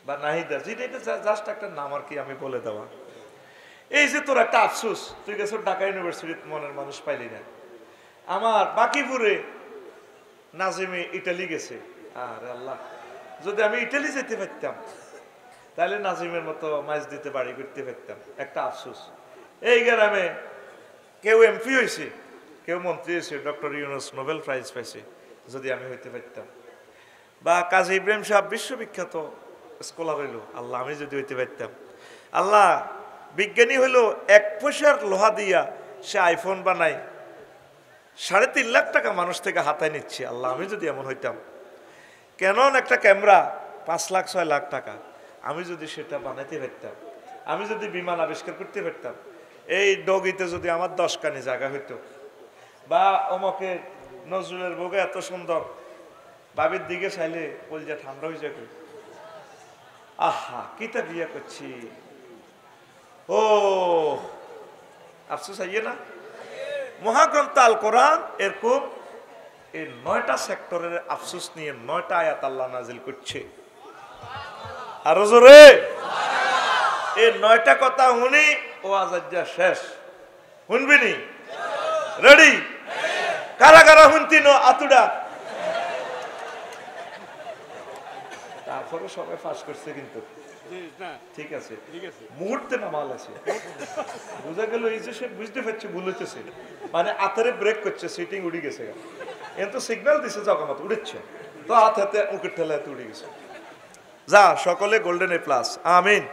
বা নাহিদা, যেটা এটা জাস্ট একটা নাম আর কি, আমি বলে দেওয়া। এই যে তোর একটা আফসোস, তুই গেছ ঢাকা ইউনিভার্সিটির, মনের মানুষ পাইলি না। আমার বাকিপুরে নাজিমে ইটালি গেছে। আরে আল্লাহ, যদি আমি ইটালি যেতে পারতাম তাহলে নাজিমের মতো মাছ দিতে বাড়ি করতে পারতাম। একটা আফসোস, এই গ্রামে কেউ এমপি হয়েছে, কেউ মন্ত্রী হয়েছে, ডক্টর ইউনুস নোবেল প্রাইজ পাইছে, যদি আমি হইতে পারতাম। বা কাজী ইব্রাহিম সাহেব বিশ্ববিখ্যাত স্কলার হইল, আল্লাহ আমি যদি হইতে পারতাম। আল্লাহ বিজ্ঞানী হইলো 1 পয়সার লোহা দিয়া সে আইফোন বানায়, 3.5 লাখ টাকা মানুষ থেকে হাতায় নিচ্ছে। আল্লাহ আমি যদি এমন হইতাম। ক্যানন একটা ক্যামেরা 5 লাখ 6 লাখ টাকা, আমি যদি সেটা বানাইতে পারতাম, আমি যদি বিমান আবিষ্কার করতে পারতাম, এই ডগিতে যদি আমার 10 কানি জায়গা হইতো, বা অমকে নজরুলের বউকে এত সুন্দর, বাবির দিকে চাইলে কলজা ঠান্ডা হয়ে যাবে। আহা কিতা বিয়ে করছি, ও আফসোস আইয়ে না। মহাগ্রন্থ আল কোরআন এরকম এই 9টা সেক্টরের আফসোস নিয়ে 9টা আয়াত আল্লাহ নাজিল করছে। আর জোরে এই 9টা কথা শুনি ও আজাজ্জা শেষ, শুনবিনি? রেডি? কারা কারা শুনতিন আতুডা? তারপরে সবাই পাস করছে, কিন্তু ঠিক আছে, মুহূর্তে নামাল আছে, বোঝা গেল এই যে সে বুঝতে পারছে ভুল হইতেছে, মানে আতারে ব্রেক করছে, সিটিং উড়ে গেছে, কিন্তু সিগন্যাল দিছে জগমত উড়েছে, তো হাত হাতে উঁকের ঠেলা হাতে উড়ে গেছে। যা সকলে গোল্ডেন এ প্লাস, আমিন।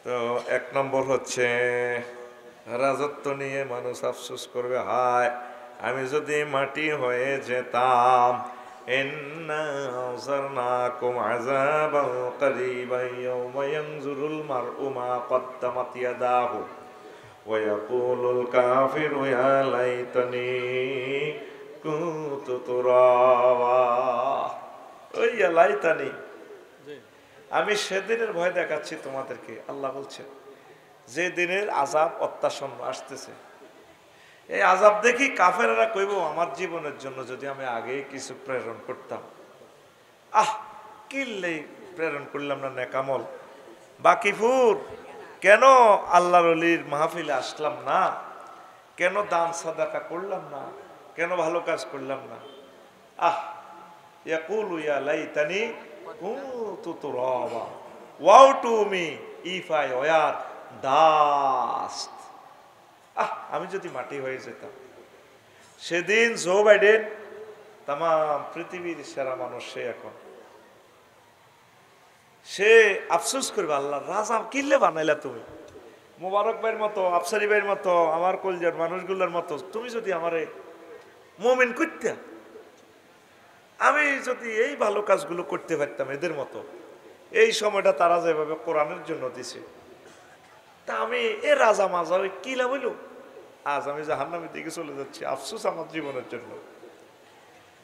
তো 1 নম্বর হচ্ছে রাজত্ব নিয়ে মানুষ আফসোস করবে, হায় আমি যদি মাটি হয়ে যেতাম। إنا أنذرناكم عذابا قريبا يوم ينظر المرء ما قدمت يداه ويقول الكافر يا ليتني كنت ترابا। ওই ইয়া লাইতানি, আমি সেদিনের ভয় দেখাচ্ছি তোমাদেরকে। আল্লাহ বলছেন যে দিনের আযাব অত্যাসন্ন আসতেছে, এই আযাব দেখি কাফেররা কইব আমার জীবনের জন্য যদি আমি আগে কিছু প্রেরণ করতাম। কিল্লে প্রেরণ করলাম না নেকামল। বাকিপুর কেন আল্লাহর ওলির মাহফিলে আসলাম না, কেন দান সাদাকা করলাম না, কেন ভালো কাজ করলাম না। ইয়াকুলু ইয়া লাইতানি কুনতু তুরাবা woe to me if I were dust. আমি যদি মাটি হয়ে যেতাম। সেদিন জো বাইডেন তাম পৃথিবীর সেরা মানুষ, সে এখন সে আফসোস করবে, আল্লাহ রাজা কিল্লে বানাইলা তুমি, মোবারক ভাইয়ের মতো, আফসারি ভাইয়ের মতো, আমার কলজার মানুষগুলোর মতো তুমি যদি আমারে মুমিন করতে, আমি যদি এই ভালো কাজগুলো করতে পারতাম এদের মতো। এই সময়টা তারা যেভাবে কোরআনের জন্য দিছে, তা আমি এ রাজা মাজা কি লাভ হইল, আজ আমি জাহান্নামের দিকে চলে যাচ্ছি। আফসোস আমার জীবনের জন্য।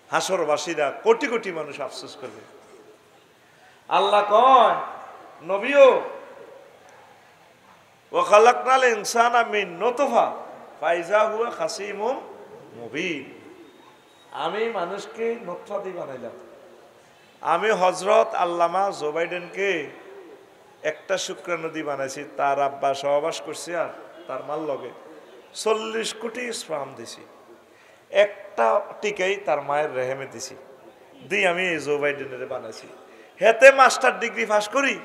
হাসরবাসীরা কোটি কোটি মানুষ আফসোস করবে। আল্লাহ কয় নবীও ওয়া খালাকনাল ইনসানা মিন নুতফা ফাইজা হুয়া খাসিমুম মুবিন। আমি মানুষকে নুতফা দিয়ে বানাইলাম। আমি হযরত আল্লামা জো বাইডেনকে একটা শুক্রাণু দিয়ে বানাইছি, তার আব্বা সহবাস করছে আর তার মাল লগে 40 কোটি স্পার্ম দিছি, একটা টিকেই তার মায়ের রেহেমে দিছি, দিয়ে আমি জো বাইডেনের বানাইছি। হেতে মাস্টার ডিগ্রি পাস করি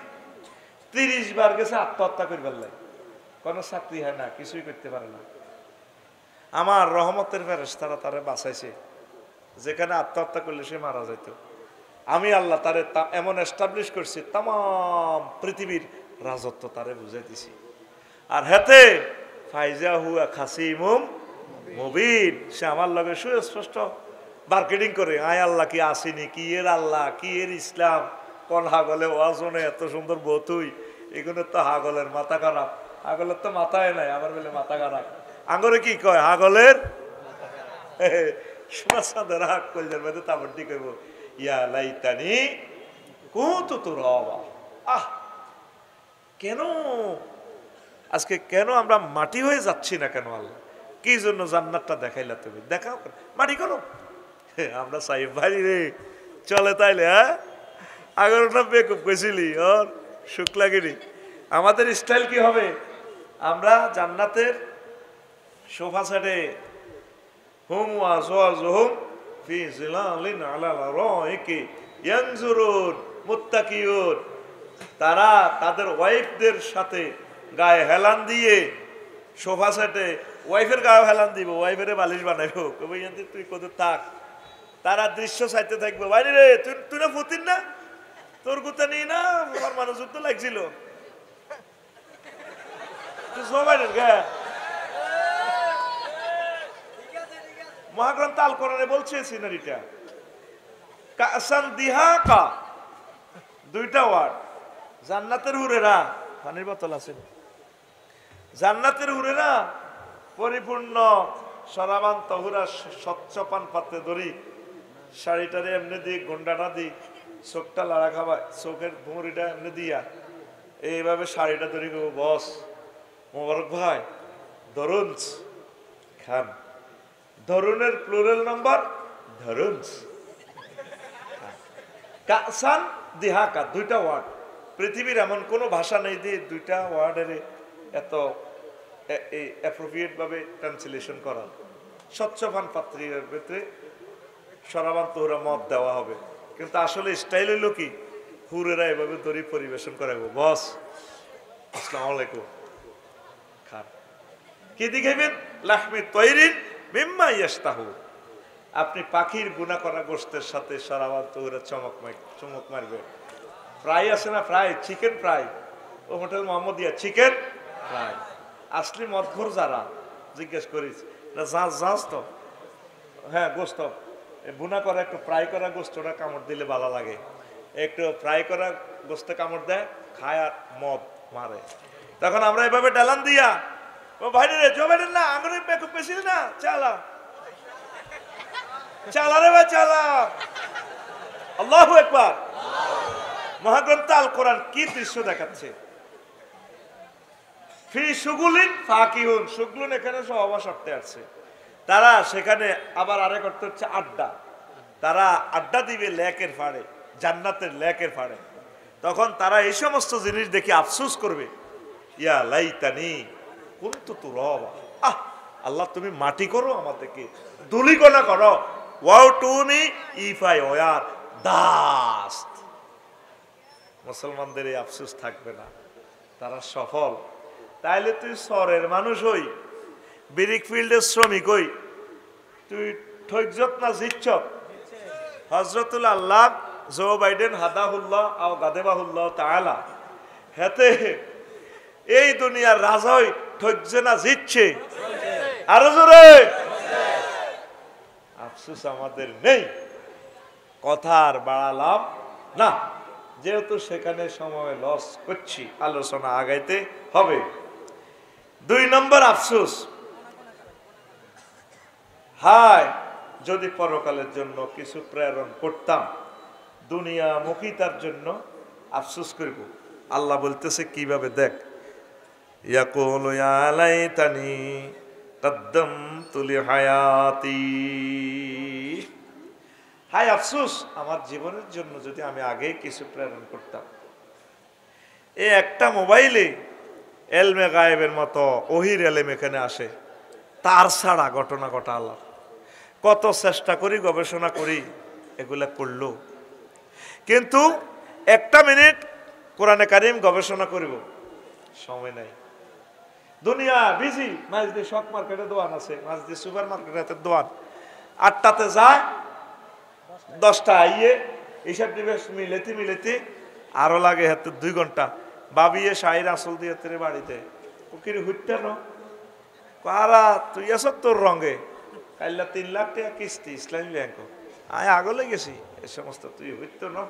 30 বার গেছে আত্মহত্যা করবার লাগে, কোনো চাকরি হয় না, কিছুই করতে পারে না। আমার রহমতের ফেরেশতারা তারে বাঁচাইছে, যেখানে আত্মহত্যা করলে সে মারা যেত। আমি আল্লাহ তারে এমন এস্টাবলিশ করছি, তাম পৃথিবীর রাজত্ব তারে বুঝাই দিছি। আর হেতে ফাইজা হুয়া খাসিমুম মুবিন, সে আমার লগে সুস্পষ্ট মার্কেটিং করে, আয় আল্লাহ কি আসিনি, কি এর আল্লাহ, কি এর ইসলাম, কোন হাগলে ওয়াজনে এত সুন্দর বতুই, এগুলো তো হাগলের মাথা খারাপ, হাগলের তো মাথায় নাই, আমার বলে মাথা খারাপ। আঙ্গরে কি কয় হাগলের সোনার সাদের হাক কইলের মধ্যে তাবরটি কইব ইয়া লাইতানি কুনতু তুরাবা। আহ, কেন আজকে কেন আমরা মাটি হয়ে যাচ্ছি না কেন? আল্লাহ কি জন্য জান্নাতটা দেখাইলা? তুমি দেখাও, মাটি করো। আমরা চাই ভাই রে চলে তাইলে। হ্যাঁ, আগর না বেকুব কইছিলি ওর সুখ লাগেনি। আমাদের স্টাইল কি হবে? আমরা জান্নাতের সোফা সেটে হুম ওয়াজওয়াজহুম ফি জিলালিন আলা লারাইকি ইয়ানজুরুন মুত্তাকিউন। তারা তাদের ওয়াইফদের সাথে গায়ে হেলান দিয়ে সোফা সেটে, ওয়াইফের গায়ে হেলান দিব, ওয়াইফের বালিশ বানাইবো, কবে তুই কত থাক। তারা দৃশ্য চাইতে থাকবে, বাইরে রে তুই তুই না ফুতিন না, তোর গুতা নিয়ে না আমার মানুষ যুদ্ধ লাগছিল মহাগ্রন্থ আল কোরআনে বলছে সিনারিটা কাসান দিহাকা, দুইটা ওয়ার্ড। জান্নাতের হুরেরা, পানির বোতল আছে, জান্নাতের হুরেরা পরিপূর্ণ সরাবান তহুরা স্বচ্ছ পান পাতে ধরি, শাড়িটারে এমনি দিই, গন্ডাটা দিই, চোখটা লাড়া খাবায়, চোখের ভুঁড়িটা এমনি দিয়া এইভাবে শাড়িটা ধরি গো, বস মোবারক ভাই ধরুন খান। ধরুনের প্লুরাল নাম্বার ধরুন। কাসান দিহাকা, দুইটা ওয়ার্ড। পৃথিবীর এমন কোনো ভাষা নেই যে দুইটা ওয়ার্ডের এত অ্যাপ্রোপ্রিয়েট ভাবে ট্রান্সলেশন করা। স্বচ্ছ পান পাত্রীর ভিতরে সরাবান তোহরা মত দেওয়া হবে, কিন্তু আসলে স্টাইল হইল কি, হুরেরা এভাবে দড়ি পরিবেশন করে, বস আসসালামু আলাইকুম খান। কি দিখাইবেন? লাহমি তৈরিন মিম্মা ইয়াশতাহু। আপনি পাখির গুনা করা গোশতের সাথে সরাবান তোহরা চমক মারবে। ফ্রাই আছে না, ফ্রাই চিকেন ফ্রাই, ও হোটেল মোহাম্মদিয়া চিকেন ফ্রাই। আসলি মদঘর যারা জিজ্ঞেস করিস না, জাঁচ তো, হ্যাঁ গোস্ত বুনা করা, একটু ফ্রাই করা গোস্তটা কামড় দিলে ভালো লাগে। একটু ফ্রাই করা গোস্ত কামড় দেয়, খায় আর মদ মারে। তখন আমরা এভাবে ডালান দিয়া, ও ভাই রে জমেন না, আমরা পেছিল না, চালা চালা রে ভাই চালা। আল্লাহু আকবার। মহাগ্রন্থ আল কোরআন কি দৃশ্য দেখাচ্ছে! ফি সুগুলিন ফাকিহুন, সুগুলুন এখানে সহবাস অর্থে আছে। তারা সেখানে আবার আরেক অর্থ হচ্ছে আড্ডা। তারা আড্ডা দিবে লেকের ফাড়ে, জান্নাতের লেকের ফাড়ে। তখন তারা এই সমস্ত জিনিস দেখে আফসোস করবে, ইয়া লাইতানি কুনতু তুরাবা। আহ আল্লাহ, তুমি মাটি করো, আমাদেরকে ধুলিকণা করো। Woe to me if I were dust. মুসলমানদের এই আফসোস থাকবে না, তারা সফল। তাইলে তুই শহরের মানুষ হই, ব্রিক ফিল্ডের শ্রমিক হই, তুই ঠৈজত না জিচ্ছত। হজরতুল আল্লাহ জো বাইডেন হাদাহুল্লাহ আও গাদেবাহুল্লাহ তাআলা, হেতে এই দুনিয়ার রাজা হই ঠৈজে না জিতছে, আরো জোরে আফসোস আমাদের নেই। কথা আর বাড়ালাম না, যেহেতু সেখানে সময় লস করছি, আলোচনা আগাইতে হবে। 2 নম্বর আফসোস, হায় যদি পরকালের জন্য কিছু প্রেরণ করতাম, দুনিয়ামুখিতার জন্য আফসোস করব। আল্লাহ বলতেছে কিভাবে, দেখ, ইয়াকুলু ইয়া লাইতানি কদ্দামতু লিহায়াতি। হায় আফসোস আমার জীবনের জন্য যদি আমি আগে কিছু প্রেরণ করতাম। এই একটা মোবাইলে এলমে গায়েবের মতো ওহির এলেম এখানে আসে, তার ছাড়া ঘটনা ঘটা আল্লাহ। কত চেষ্টা করি, গবেষণা করি, এগুলা করলো, কিন্তু একটা মিনিট কোরআনে কারিম গবেষণা করিব সময় নাই। দুনিয়া বিজি। মাঝদি শক মার্কেটে দোয়ান আছে, মাঝদি সুপার মার্কেটের দোয়ান, 8টাতে যায়, 10টা আইয়ে, এইসব নিবেশ মিলেতে আরো লাগে হাতে 2 ঘন্টা। বাবিয়ে শাহির আসল দিয়ে তেরে বাড়িতে কিরে হুইতে ন কারা তুই আস তোর রঙে কাইলা 3 লাখ টাকা কিস্তি ইসলামী ব্যাংক, আয় আগলে গেছি এ সমস্ত তুই হইতো না।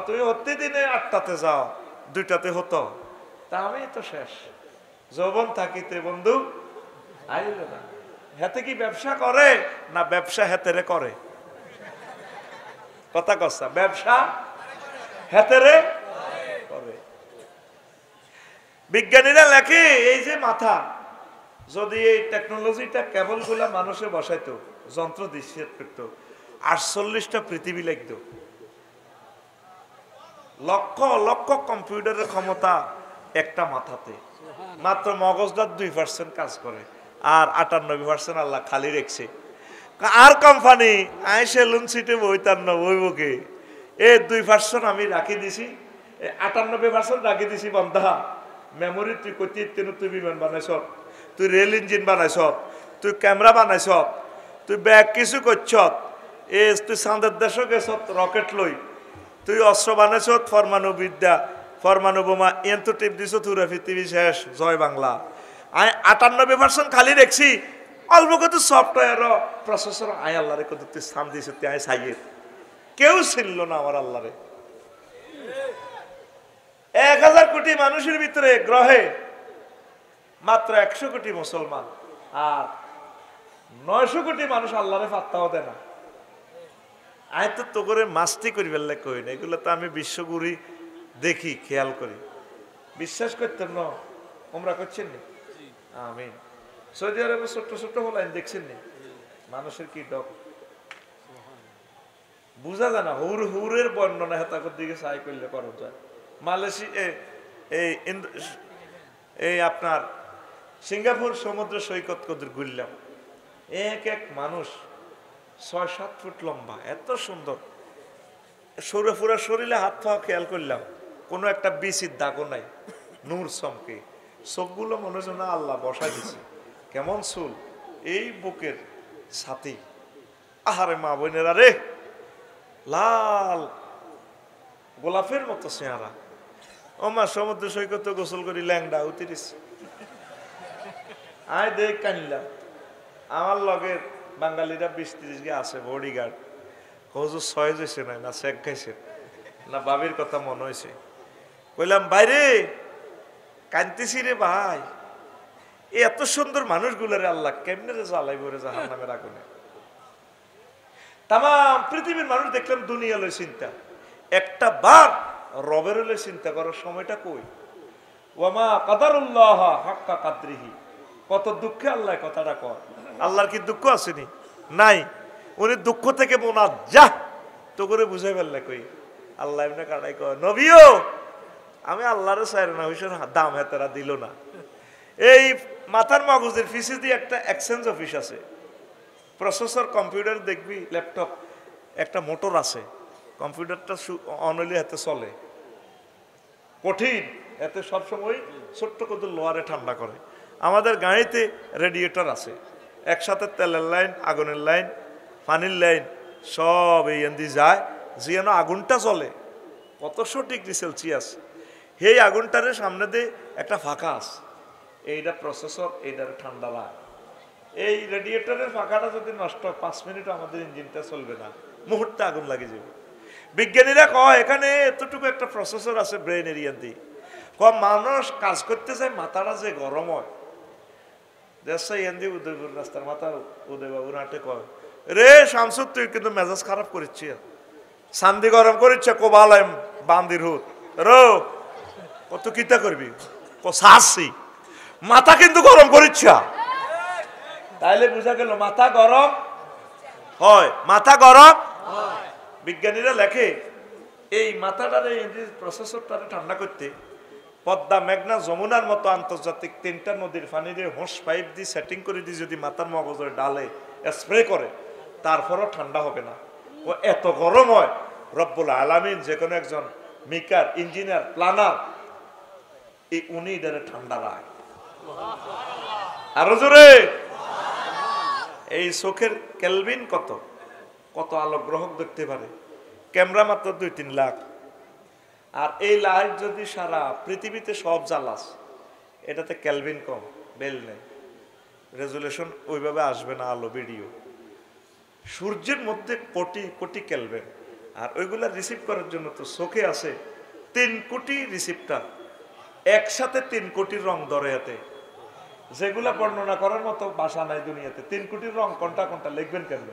তুই হতে দিনে 8টাতে যাও, 2টাতে হতো, তা আমি তো শেষ। যৌবন থাকিতে বন্ধু আইল না। হেতে কি ব্যবসা করে না ব্যবসা হেতেরে করে? কথা কসা, ব্যবসা হেতেরে করে। বিজ্ঞানীরা লেখে এই যে মাথা, যদি এই টেকনোলজিটা কেবল গুলা মানুষে বসাইতো, যন্ত্র দৃশ্যের করতো, 48টা পৃথিবী লিখত। লক্ষ লক্ষ কম্পিউটারের ক্ষমতা একটা মাথাতে, মাত্র মগজটার 2% কাজ করে, আর 98% আল্লাহ খালি রেখছে। আর কোম্পানি আইসে লুন সিটে বইতার না বইবকে, এ 2% আমি রাখি দিছি, 98% রাখি দিছি বন্ধা। মেমোরি তুই কতি, তুই বিমান বানাইছ, তুই রেল ইঞ্জিন বানাইছ, তুই ক্যামেরা বানাইছ, তুই ব্যাগ কিছু করছ, তুই চাঁদের দেশ গেছ রকেট লই, তুই অস্ত্র বানাইছ, পরমাণু বিদ্যা, পরমাণু বোমা এত টিপ দিছ, তুরা পৃথিবী শেষ, জয় বাংলা। আমি 98% খালি রেখছি, অল্প কত সফটওয়্যার প্রসেসর আয় আল্লাহরে কত তুই স্থান দিয়েছে, তুই আয় সাইয়ের কেউ ছিল না আমার আল্লাহরে। 1000 কোটি মানুষের ভিতরে গ্রহে মাত্র 100 কোটি মুসলমান, আর 900 কোটি মানুষ আল্লাহরে পাত্তাও দেয় না। আয় তো করে মাস্তি করি ফেললে কই না, এগুলো তো আমি বিশ্বগুরি দেখি, খেয়াল করি, বিশ্বাস করতেন না। ওমরা করছেন নি? আমিন। সৌদি আরবে ছোট্ট ছোট্ট হলাইন দেখছেন নি? মানুষের কি ডক বুঝা যায় না। হুরের বর্ণনা হেতাকর দিকে সাই করলে করা যায়। মালয়েশিয়া এই আপনার সিঙ্গাপুর সমুদ্র সৈকত কদর ঘুরলাম, এক এক মানুষ 6-7 ফুট লম্বা, এত সুন্দর সরে ফুরা শরীরে হাত পা খেয়াল করলাম, কোনো একটা বিচির দাগও নাই, নূর চমকে, চোখগুলো মনে হচ্ছে না আল্লাহ বসা দিছে। কেমন চুল, এই বুকের ছাতি, আহারে মা বোনেরা রে, লাল গোলাপের মতো চেহারা। ও মা সমুদ্র সৈকতে গোসল করি ল্যাংডা উতিরিস, আয় দেখ কানলাম। আমার লগের বাঙালিরা 20-30 গে আছে বডিগার্ড, হজুর 6 হয়েছে না শেখ খাইছে না বাবির কথা মনে হয়েছে। কইলাম বাইরে কানতেছি রে ভাই, এত সুন্দর মানুষগুলোরে আল্লাহ কেমনে রে জ্বালাইব রে জাহান্নামের আগুনে। তাম পৃথিবীর মানুষ দেখলাম দুনিয়া লই চিন্তা, একটা বার রবের লই চিন্তা করার সময়টা কই। ওয়ামা কাদারুল্লাহ হাক্কা কাদরিহি, কত দুঃখে আল্লাহ কথাটা কয়। আল্লাহর কি দুঃখ আসেনি? নাই। উনি দুঃখ থেকে মোনা যা তো করে বুঝাই ফেললে কই। আল্লাহ এমনি কাটাই কয় নবীও আমি আল্লাহর চাই না, হইসের দাম হেতারা দিল না। এই মাথার মগজের পিছে দিয়ে একটা এক্সচেঞ্জ অফিস আছে, প্রসেসর কম্পিউটার দেখবি, ল্যাপটপ একটা মোটর আছে, কম্পিউটারটা অনলি হাতে চলে, কঠিন এতে সবসময় ছোট্ট কত লোয়ারে ঠান্ডা করে। আমাদের গাড়িতে রেডিয়েটর আছে, একসাথে তেলের লাইন, আগুনের লাইন, পানির লাইন সব এই এন্দি যায়, যেন আগুনটা চলে 100 ডিগ্রি সেলসিয়াস। সেই আগুনটারে সামনে দিয়ে একটা ফাঁকা আছে, এইটা প্রসেসর, এইটার ঠান্ডা লাগে। এই রেডিয়েটরের ফাঁকাটা যদি নষ্ট 5 মিনিট আমাদের ইঞ্জিনটা চলবে না, মুহূর্তে আগুন লাগে যাবে। বিজ্ঞানীরা কয় এখানে এতটুকু একটা প্রসেসর আছে ব্রেন এরিয়া দিয়ে, মানুষ কাজ করতে চায় মাথাটা যে গরম হয়। দেশে এন্দি উদয়পুর রাস্তার মাথা উদয়বাবুর হাটে কয় রে শামসুদ তুই কিন্তু মেজাজ খারাপ করেছি, শান্তি গরম করেছে কোবালাম বান্দির হুত রো কত কিতা করবি শাসি, মাথা কিন্তু গরম করেছে। তাইলে বুঝা গেল মাথা গরম হয়, মাথা গরম। বিজ্ঞানীরা লেখে এই মাথাটারে প্রসেসরটারে ঠান্ডা করতে পদ্মা, মেঘনা, যমুনার মতো আন্তর্জাতিক 3টা নদীর পানি দিয়ে হোস পাইপ দিয়ে সেটিং করে দিয়ে যদি মাথার মগজের ডালে স্প্রে করে তারপরও ঠান্ডা হবে না। ও এত গরম হয়, রব্বুল আলামিন যে কোনো একজন মেকার, ইঞ্জিনিয়ার, প্ল্যানার উনি এটারে ঠান্ডা রাখে। আরো জোরে, এই চোখের কেলভিন কত কত আলোক গ্রহক দেখতে পারে, ক্যামেরা মাত্র 2-3 লাখ। আর এই লাইট যদি সারা পৃথিবীতে সব জ্বালাস, এটাতে ক্যালভিন কম, বেল নেই, রেজুলেশন ওইভাবে আসবে না আলো ভিডিও। সূর্যের মধ্যে কোটি কোটি ক্যালভিন, আর ওইগুলা রিসিভ করার জন্য তো চোখে আছে 3 কোটি রিসিপ্টার, একসাথে 3 কোটির রং ধরে হাতে, যেগুলা বর্ণনা করার মতো ভাষা নাই দুনিয়াতে। 3 কোটির রং কোনটা কোনটা লিখবেন কেন?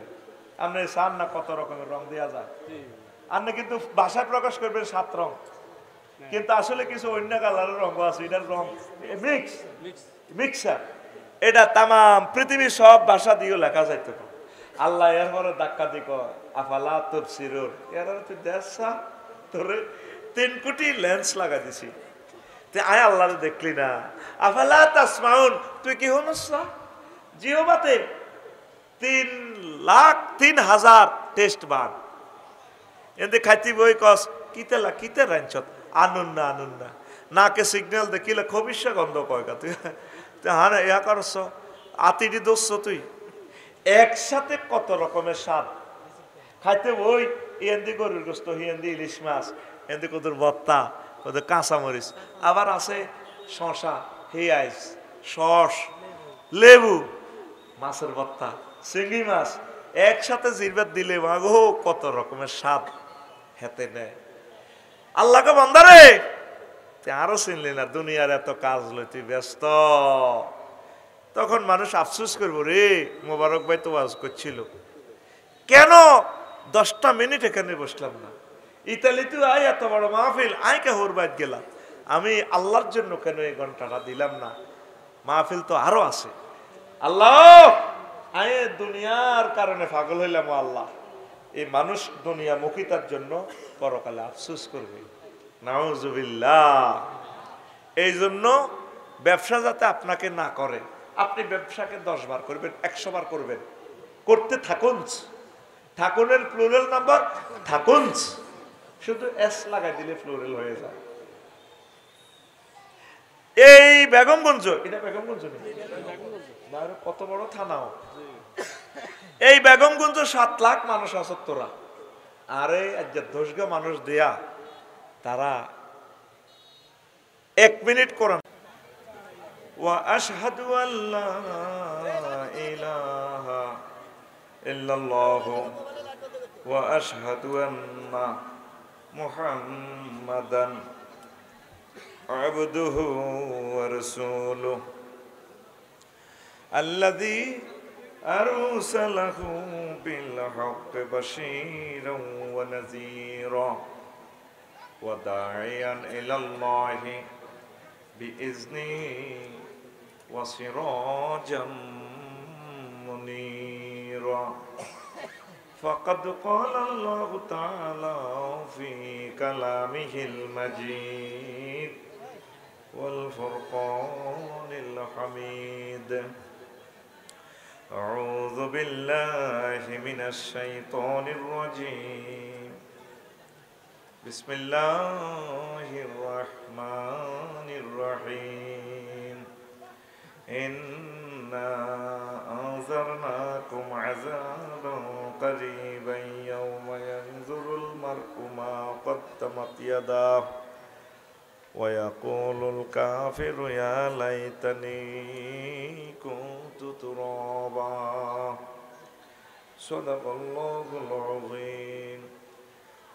আপনি চান না কত রকমের রং দেওয়া যায়? আপনি কিন্তু ভাষায় প্রকাশ করবেন 7 রং, কিন্তু আসলে কিছু অন্য কালারের রঙ আছে, এটার রং মিক্সার। এটা তাম পৃথিবীর সব ভাষা দিয়েও লেখা যাইত। আল্লাহ এর পরে ধাক্কা দিক আফালা তোর সিরোর এর তুই দেশা তোরে 3 কোটি লেন্স লাগা দিছি, আয় আল্লাহরে দেখলি না। আফালা তাসমাউন, তুই কি হনস না? জিহবাতে 3,03,000 টেস্ট বান এতে খাইতি বই কস কিতে রাঞ্চত আনুন না নাকে সিগন্যাল দেখিলে খবিসা গন্ধ কয়গা তুই হ্যাঁ ইয়া করছ আতিটি দোষ তুই। একসাথে কত রকমের স্বাদ খাইতে বই, এন্দি গরুর গোস্ত, হিয়েন্দি ইলিশ মাছ, এন্দি কদুর ভর্তা, কদুর কাঁচামরিচ, আবার আছে শশা, হেয়াইস, সস, লেবু, মাছের ভর্তা, চিংড়ি মাছ একসাথে জিরবাত দিলে মাগো কত রকমের স্বাদ হেতে নেয়। আল্লাহকে বান্দারে আরো চিনলি না, দুনিয়ার এত কাজ লই তুই ব্যস্ত। তখন মানুষ আফসোস করবো, রে মোবারক ভাই তো ওয়াজ করছিল, কেন 10টা মিনিট এখানে বসলাম না? ইতালিতে আয় এত বড় মাহফিল, আয় কে হোরবাদ গেলাম, আমি আল্লাহর জন্য কেন এই ঘন্টাটা দিলাম না? মাহফিল তো আরো আছে। আল্লাহ আয় দুনিয়ার কারণে পাগল হইলাম, আল্লাহ এই মানুষ দুনিয়া মুখিতার জন্য পরকালে আফসোস করবে। নাউজুবিল্লাহ। এই জন্য ব্যবসা যাতে আপনাকে না করে, আপনি ব্যবসাকে 10 বার করবেন, 100 বার করবেন, করতে থাকুন। থাকুনের প্লুরাল নাম্বার থাকুন, শুধু এস লাগাই দিলে প্লুরাল হয়ে যায়। এই বেগমগঞ্জ, এটা বেগমগঞ্জ না, কত বড় থানাও। এই বেগমগঞ্জ 7 লাখ মানুষ আছে তোরা, আরে আজ 10 মানুষ দেয়া তারা 1 মিনিট কোরআন ওয়া আশহাদু আল্লা ইলাহা ইল্লাল্লাহ ওয়া আশহাদু আন্না মুহাম্মাদান আবদুহু ওয়া রাসূলুহু আল্লাযী আরসালাহু বিল হাক্কি বাশীরান ওয়া নাযীরা ওয়া দাঈয়ান ইলাল্লাহি বিইজনিহি ওয়া সিরাজাম মুনীরা। ফাকাদ ক্বালা আল্লাহু তাআলা ফি কালামিহিল মাজিদ ওয়াল ফুরকানিল হামিদ। أعوذ بالله من الشيطان الرجيم. بسم الله الرحمن الرحيم. إنا أنذرناكم عذابا قريبا يوم ينظر المرء ما قدمت يداه ويقول الكافر يا ليتني كنت ترابا. صدق الله العظيم.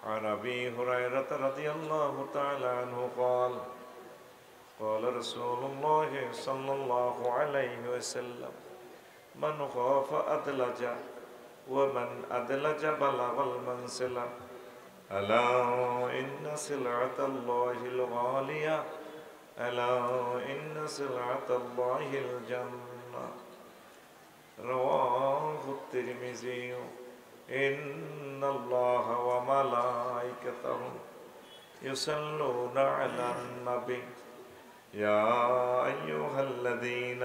عن أبي هريرة رضي الله تعالى عنه قال قال رسول الله صلى الله عليه وسلم من خاف أدلج ومن أدلج بلغ المنزل. ألا إن سلعة الله الغالية ألا إن سلعة الله الجنة. رواه الترمذي. إن الله وملائكته يصلون على النبي يا أيها الذين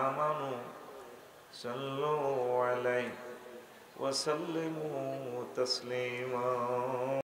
آمنوا صلوا عليه وسلموا تسليما.